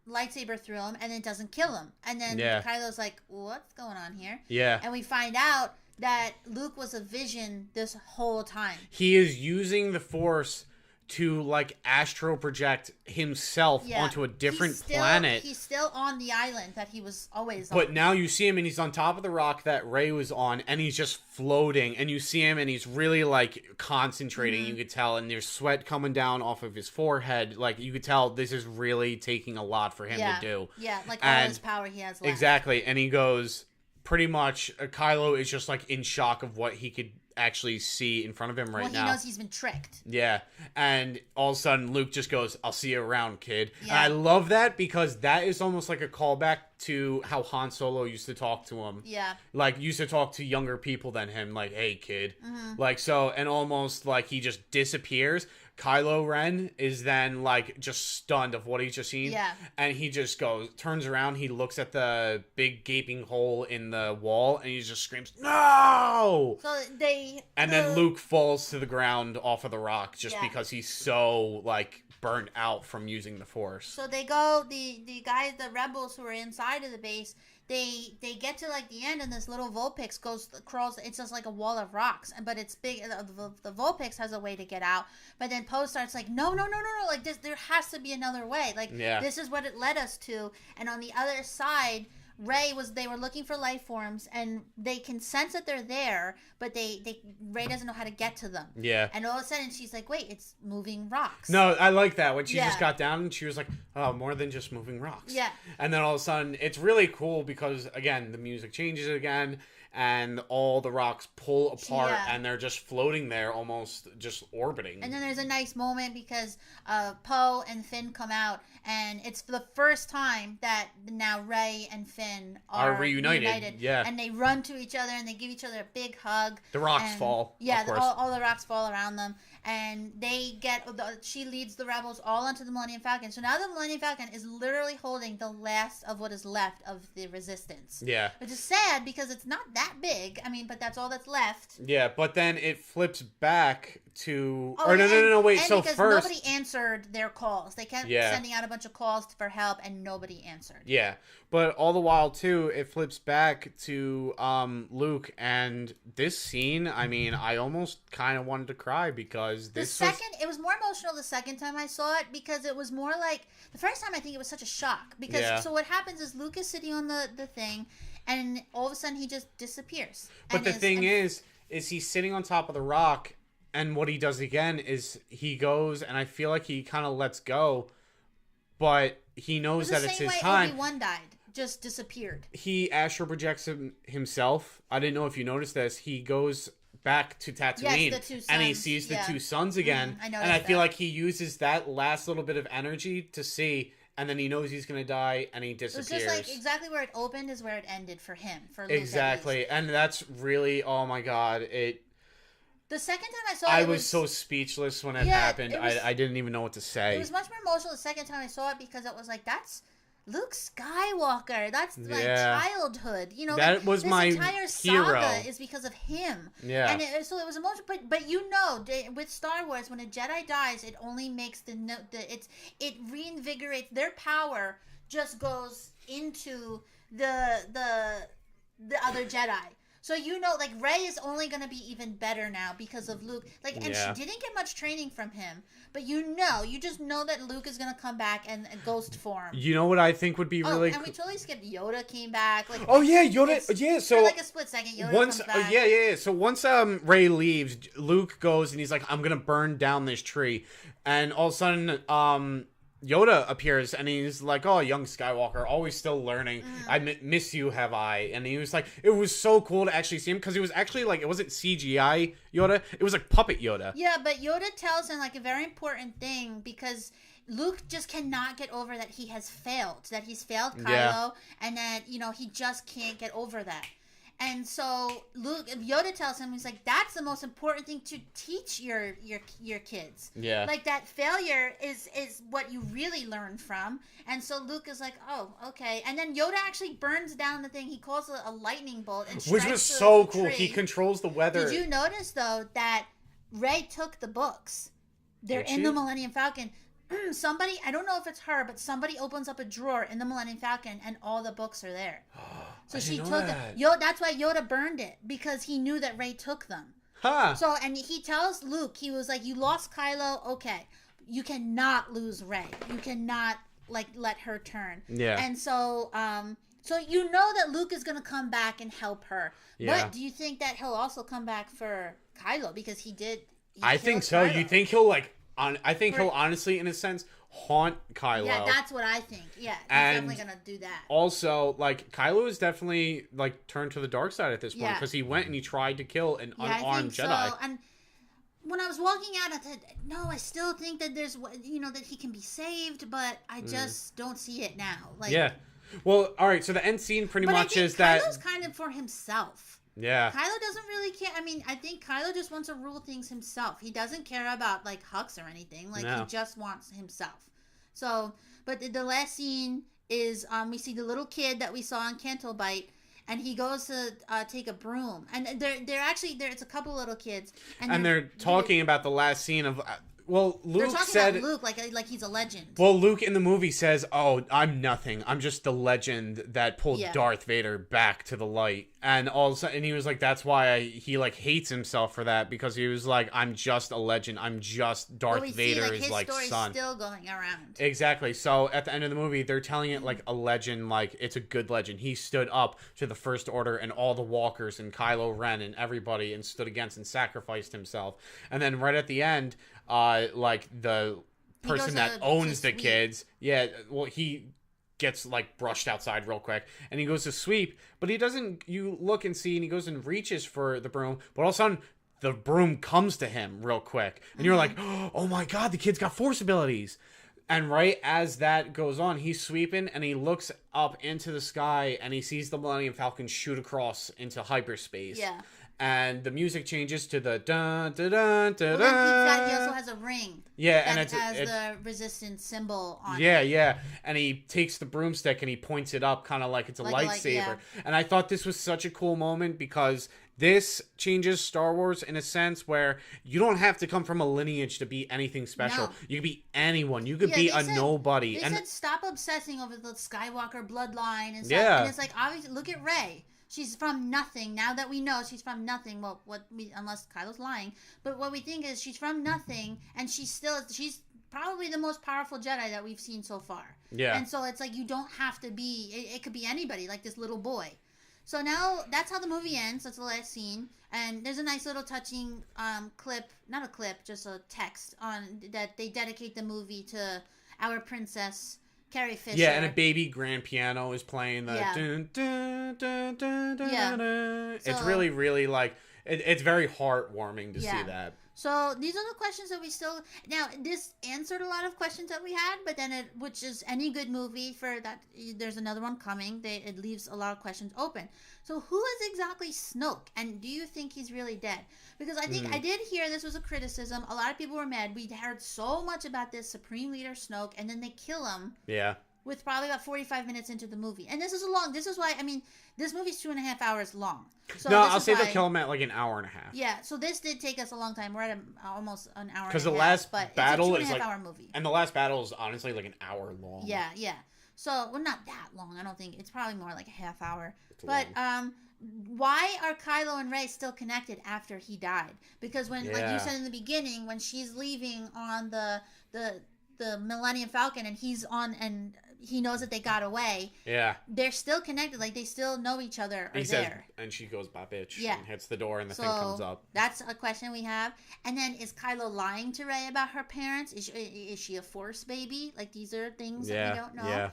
lightsaber through him, and it doesn't kill him. And then Kylo's like, what's going on here? Yeah. And we find out that Luke was a vision this whole time. He is using the Force to like astro project himself onto a different planet. He's still on the island that he was always on. But now you see him, and he's on top of the rock that Rey was on, and he's just floating, and you see him, and he's really like concentrating. You could tell, and there's sweat coming down off of his forehead. Like you could tell this is really taking a lot for him to do. Yeah, like all his power he has left. Exactly. And he goes, pretty much Kylo is just like in shock of what he could actually see in front of him now. Well, he knows he's been tricked. Yeah. And all of a sudden, Luke just goes, I'll see you around, kid. Yeah. And I love that, because that is almost like a callback to how Han Solo used to talk to him. Yeah. Like, used to talk to younger people than him, like, hey, kid. Like, so, and almost like he just disappears. Kylo Ren is then like just stunned of what he's just seen. Yeah. And he just turns around, he looks at the big gaping hole in the wall, and he just screams, no! So then Luke falls to the ground off of the rock just because he's so like burnt out from using the Force. So they go, the guys, the rebels who are inside of the base, they get to like the end, and this little Vulpix crawls. It's just like a wall of rocks, but it's big. The Vulpix has a way to get out, but then Poe starts like, no, like this. There has to be another way. Like this is what it led us to. And on the other side, they were looking for life forms, and they can sense that they're there, but Rey doesn't know how to get to them. Yeah. And all of a sudden she's like, wait, it's moving rocks. No, I like that. When she just got down, and she was like, oh, more than just moving rocks. Yeah. And then all of a sudden it's really cool, because again, the music changes again, and all the rocks pull apart, and they're just floating there, almost just orbiting. And then there's a nice moment, because Poe and Finn come out, and it's for the first time that now Rey and Finn are reunited. Yeah. And they run to each other, and they give each other a big hug. The rocks fall. Yeah, all the rocks fall around them. And she leads the rebels all onto the Millennium Falcon. So now the Millennium Falcon is literally holding the last of what is left of the Resistance. Yeah. Which is sad, because it's not that big. I mean, but that's all that's left. Yeah, but then it flips back to... No, wait. So because first... nobody answered their calls. They kept sending out a bunch of calls for help, and nobody answered. Yeah. But all the while, too, it flips back to Luke, and this scene, I mean, I almost kind of wanted to cry, because it was more emotional the second time I saw it, because it was more like, the first time I think it was such a shock, because so what happens is Luke is sitting on the thing, and all of a sudden he just disappears. But the thing is he's sitting on top of the rock, and what he does again is he goes, and I feel like he kind of lets go, but he knows that it's his time. Obi-Wan died. just disappeared. He astral projects himself. I didn't know if you noticed this. He goes back to Tatooine, Yes, the two and he suns, sees the yeah. two suns again. I and noticed I feel that. like he uses that last little bit of energy to see, and then he knows he's gonna die, and he It was disappears. just like exactly where it opened is where it ended for him. For Luke, at least. Exactly, and that's really, oh my god, it. The second time I saw it, I it was so speechless when it Yeah, happened. it was- I didn't even know what to say. It was much more emotional the second time I saw it because it was like, that's Luke Skywalker. That's my Yeah. childhood. You know, That like, was this my entire hero. saga is because of him. Yeah. And so it was emotional. But you know, with Star Wars, when a Jedi dies, it only makes it reinvigorates their power. Just goes into the other Jedi. So you know, like, Rey is only going to be even better now because of Luke. Like, and Yeah. she didn't get much training from him. But you just know that Luke is going to come back and ghost form. You know what I think would be really and we totally skipped Yoda came back. Like, Oh yeah, Yoda. it's- Yeah, for so like a split second, Yoda once, comes back. yeah. So once Ray leaves, Luke goes and he's like, "I'm gonna burn down this tree," and all of a sudden, Yoda appears and he's like, "Oh, young Skywalker, always still learning. I miss you, have I?" And he was like, it was so cool to actually see him because it was actually like, it wasn't CGI Yoda, it was like puppet Yoda. Yeah, but Yoda tells him like a very important thing because Luke just cannot get over that he has failed, that he's failed Kylo, Yeah. and that he just can't get over that. And so Yoda tells him, he's like, that's the most important thing to teach your kids. Yeah. Like, that failure is what you really learn from. And so Luke is like, oh, okay. And then Yoda actually burns down the thing. He calls it a lightning bolt. And Which strikes was the so cool. tree. He controls the weather. Did you notice, though, that Rey took the books? They're Did in she? the Millennium Falcon. Somebody, I don't know if it's her, but somebody opens up a drawer in the Millennium Falcon and all the books are there. So I she didn't took know them. that. That's why Yoda burned it, because he knew that Rey took them. Huh. So, and he tells Luke, he was like, you lost Kylo, okay. You cannot lose Rey. You cannot, like, let her turn. Yeah. And so, so you know that Luke is going to come back and help her. Yeah. But do you think that he'll also come back for Kylo? Because he I think so. killed You Kylo. think he'll I think he'll honestly, in a sense, haunt Kylo. Yeah, that's what I think. Yeah, he's And definitely gonna do that. Also, like, Kylo is definitely, like, turned to the dark side at this point, Yeah. because he went and he tried to kill an Yeah, I unarmed think Jedi. so. And when I was walking out, I said, no, I still think that there's, that he can be saved, but I just don't see it now. Like, Yeah. Well, all right. So the end scene pretty but I much think is that. Kylo's kind of for himself. Yeah. Kylo doesn't really care. I mean, I think Kylo just wants to rule things himself. He doesn't care about, like, Hux or anything. Like, No. he just wants himself. So, but the last scene is we see the little kid that we saw on Canto Bite, and he goes to take a broom. And they're actually, it's a couple little kids. And they're talking about the last scene of. Well, They're Luke talking said. about Luke like he's a legend. Well, Luke in the movie says, "Oh, I'm nothing. I'm just the legend that pulled Yeah. Darth Vader back to the light." And all of a sudden, and he was like, "That's why he like hates himself for that, because he was like, I'm just a legend. I'm just Darth But we see, Vader's his like story's son." still going around. Exactly. So at the end of the movie, they're telling it like a legend, like it's a good legend. He stood up to the First Order and all the Walkers and Kylo Ren and everybody, and stood against and sacrificed himself. And then right at the end, like the He goes person that to owns the sweep. kids, yeah, well, he gets like brushed outside real quick, and he goes to sweep, but he doesn't. You look and see, and he goes and reaches for the broom, but all of a sudden the broom comes to him real quick, and you're like, oh my god, the kid's got force abilities. And right as that goes on, he's sweeping and he looks up into the sky and he sees the Millennium Falcon shoot across into hyperspace. Yeah. And the music changes to the dun dun dun dun. Well, he also has a ring. Yeah, that and has it's the resistance symbol on yeah, it. yeah. And he takes the broomstick and he points it up kind of like it's a Like a lightsaber. yeah. And I thought this was such a cool moment because this changes Star Wars in a sense where you don't have to come from a lineage to be anything special. No. You could be anyone. You could Yeah, be they a said- nobody. They And said stop obsessing over the Skywalker bloodline and stuff. Yeah. And it's like, obviously, look at Rey. She's from nothing. Now that we know she's from nothing, well, unless Kylo's lying, but what we think is she's from nothing, and she's probably the most powerful Jedi that we've seen so far. Yeah. And so it's like, you don't have to be. It could be anybody, like this little boy. So now that's how the movie ends. That's the last scene, and there's a nice little touching clip, not a clip, just a text on that they dedicate the movie to our princess Carrie Fisher. Yeah, and a baby grand piano is playing the Yeah. dun, dun, dun, dun, dun, Yeah. dun. It's So- really, really like it's very heartwarming to Yeah. see that. So these are the questions that we still now. This answered a lot of questions that we had, but then which is any good movie for that. There's another one coming. It leaves a lot of questions open. So who is exactly Snoke, and do you think he's really dead? Because I think I did hear this was a criticism. A lot of people were mad. We heard so much about this Supreme Leader Snoke, and then they kill him Yeah. with probably about 45 minutes into the movie. And this is why, I mean, this movie's 2.5 hours long. So No, this I'll is say why, they'll kill him at like an hour and a half. Yeah, so this did take us a long time. We're at almost an hour and a half. Because the last but battle it's a is 2.5 like, hour movie. and the last battle is honestly like an hour long. Yeah, yeah. So, well, not that long. I don't think. It's probably more like a half hour. But, why are Kylo and Rey still connected after he died? Because when, like you said in the beginning, when she's leaving on the Millennium Falcon and he's on and he knows that they got away, Yeah. they're still connected. Like, they still know each other are He says, there. and she goes, "Bye, bitch," Yeah. and hits the door, and the So thing comes up. that's a question we have. And then, is Kylo lying to Rey about her parents? Is she a Force baby? Like, these are things that we don't know. Yeah.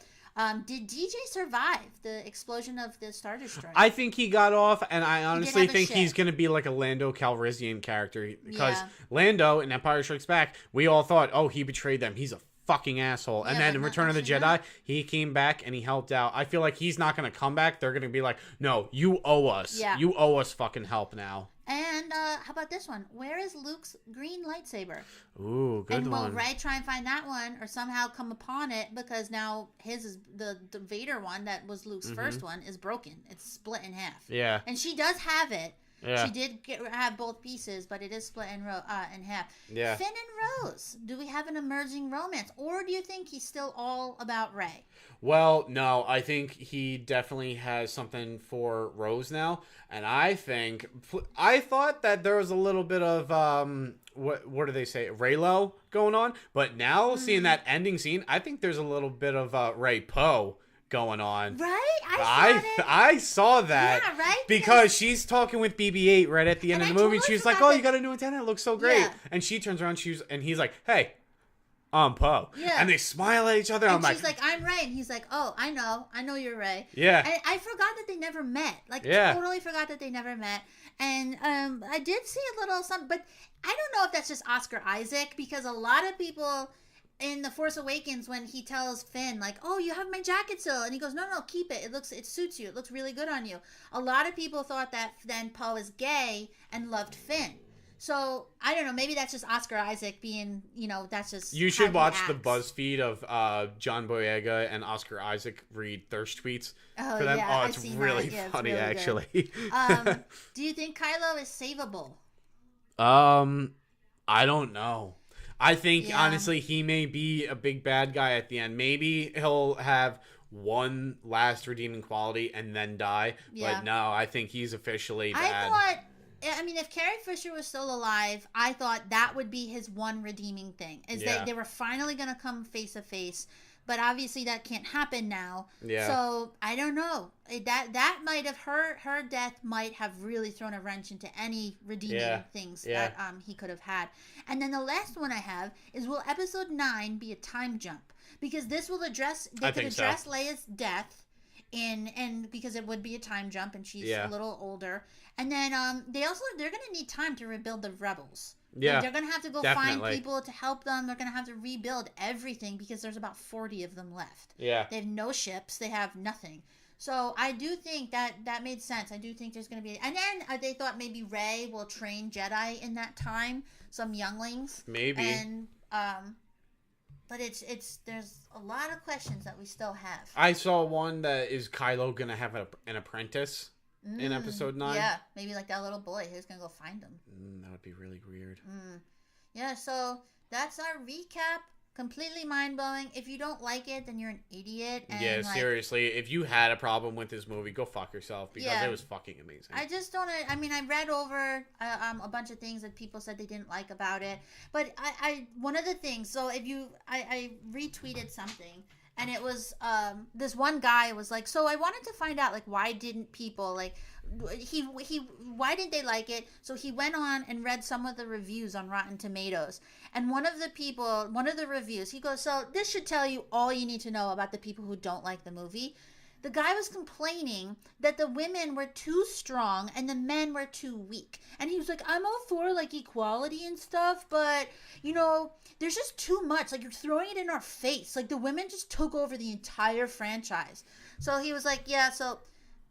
Did DJ survive the explosion of the Star Destroyer? I think he got off, and I honestly have a think he's ship. going to be like a Lando Calrissian character. Because Yeah. Lando in Empire Strikes Back, we all thought, oh, he betrayed them. He's a fucking asshole. And Yeah, then but in not Return of the actually Jedi, not. he came back and he helped out. I feel like he's not going to come back. They're going to be like, no, you owe us. Yeah. You owe us fucking help now. And how about this one? Where is Luke's green lightsaber? Ooh, good and one. will Rey try and find that one or somehow come upon it, because now his is the Vader one that was Luke's first one is broken. It's split in half. Yeah. And she does have it. Yeah. She did have both pieces, but it is split in half. Yeah. Finn and Rose. Do we have an emerging romance, or do you think he's still all about Rey? Well, no, I think he definitely has something for Rose now, and I thought that there was a little bit of what do they say, Reylo going on, but now seeing that ending scene, I think there's a little bit of Rey Poe going on. Right? I I saw that. Yeah, right? Because she's talking with BB-8 right at the end And of the I movie, and totally she's like, forgot "Oh, that- you got a new antenna. It looks so great." Yeah. And she turns around, and he's like, "Hey, I'm Poe." Yeah. And they smile at each other. And I'm she's like, I'm Rey. And he's like, oh, I know you're Rey. Yeah. And I forgot that they never met. Like, Yeah. totally forgot that they never met. And I did see a little something, but I don't know if that's just Oscar Isaac, because a lot of people in The Force Awakens, when he tells Finn, like, oh, you have my jacket still, and he goes, no, keep it. It suits you. It looks really good on you. A lot of people thought that then Poe is gay and loved Finn. So, I don't know, maybe that's just Oscar Isaac being, that's just You how should he watch the acts. BuzzFeed of John Boyega and Oscar Isaac read thirst tweets Oh, for them. yeah, Oh, I've it's seen really that. Yeah, it's funny, really good. actually. Do you think Kylo is savable? I don't know. I think, Yeah. honestly, he may be a big bad guy at the end. Maybe he'll have one last redeeming quality and then die. Yeah. But no, I think he's officially bad. If Carrie Fisher was still alive, I thought that would be his one redeeming thing. Is Yeah. that they were finally going to come face to face. But obviously that can't happen now. Yeah. So, I don't know. That might have, her death might have really thrown a wrench into any redeeming things that he could have had. And then the last one I have is, will episode 9 be a time jump? Because this will address, they could think so. address Leia's death, and because it would be a time jump, and she's a little older. And then they're going to need time to rebuild the rebels. Yeah, Like, they're going to have to go definitely. find people to help them. They're going to have to rebuild everything, because there's about 40 of them left. Yeah. They have no ships. They have nothing. So I do think that made sense. I do think there's going to be... And then they thought maybe Rey will train Jedi in that time. Some younglings. Maybe. And, but there's a lot of questions that we still have. I saw one that is Kylo going to have an apprentice in episode 9. Yeah, maybe like that little boy who's going to go find him. That would be really weird. Yeah, so that's our recap. Completely mind-blowing. If you don't like it, then you're an idiot. And Yeah, seriously. If you had a problem with this movie, go fuck yourself, because Yeah. it was fucking amazing. I just don't... I mean, I read over a bunch of things that people said they didn't like about it. But I one of the things... So if you... I retweeted something. and it was this one guy was like, so I wanted to find out like why didn't people like he why didn't they like it? So he went on and read some of the reviews on Rotten Tomatoes, and one of the reviews, he goes, so this should tell you all you need to know about the people who don't like the movie. The guy was complaining that the women were too strong and the men were too weak. And he was like, I'm all for like equality and stuff, but you know, there's just too much. Like you're throwing it in our face. Like the women just took over the entire franchise. So he was like, yeah, so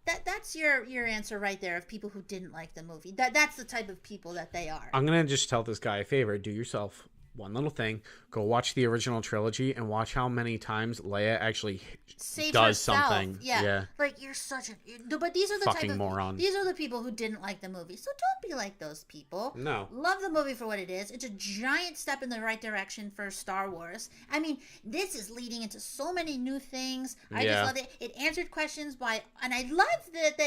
that's your answer right there of people who didn't like the movie. That's the type of people that they are. I'm gonna just tell this guy a favor. Do yourself one little thing. Go watch the original trilogy and watch how many times Leia actually Saves does herself. something. Yeah. Like you're such a. But these are the Fucking type of moron. These are the people who didn't like the movie. So don't be like those people. No. Love the movie for what it is. It's a giant step in the right direction for Star Wars. I mean, this is leading into so many new things. I just love it. It answered questions and I love that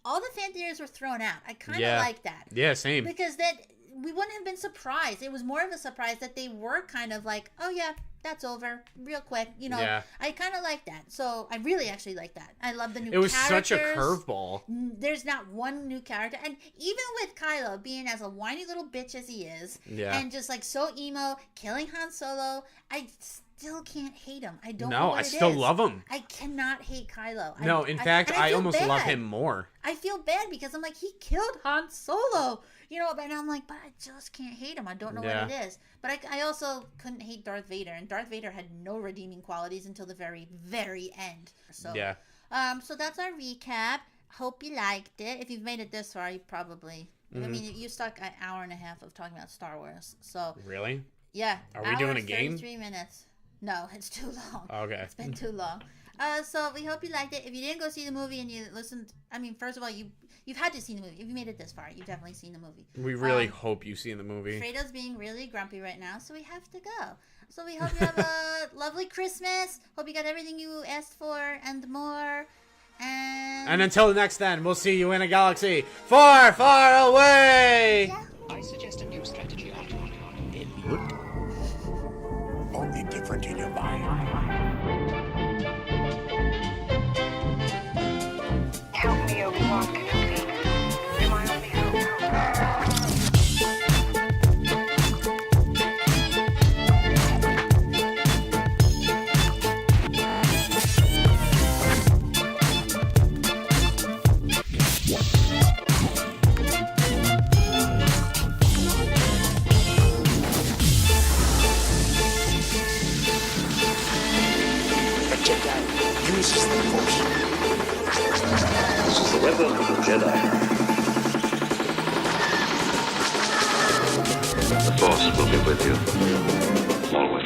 all the fan theories were thrown out. I kind of like that. Yeah, same. Because that we wouldn't have been surprised. It was more of a surprise that they were kind of like, oh yeah, that's over real quick. You know, I kind of like that. So I really actually like that. I love the new characters. It was such a curveball. There's not one new character. And even with Kylo being as a whiny little bitch as he is, and just like so emo, killing Han Solo, I still can't hate him. I don't know what I still love him. I cannot hate Kylo. No, in fact, I almost love him more. I feel bad because I'm like, he killed Han Solo. You know, and I'm like, but I just can't hate him. I don't know what it is. But I also couldn't hate Darth Vader. And Darth Vader had no redeeming qualities until the very, very end. So, so that's our recap. Hope you liked it. If you've made it this far, you probably... I mean, you stuck an hour and a half of talking about Star Wars. So Really? Yeah. Are we doing a game? 33 minutes. No, it's too long. Okay. It's been too long. So we hope you liked it. If you didn't go see the movie and you listened... I mean, first of all, you've had to see the movie. If you made it this far, you've definitely seen the movie. We really hope you've seen the movie. Fredo's being really grumpy right now, so we have to go. So we hope you have a lovely Christmas. Hope you got everything you asked for and more. And until the next then, we'll see you in a galaxy far, far away! Yeah. I suggest a new strategy, Antoine. Elliot? Only different in your mind. Help me, Obi-Wan Kenobi. You're my only hope. The Jedi uses the Force. This is the weapon of the Jedi. The Force will be with you always.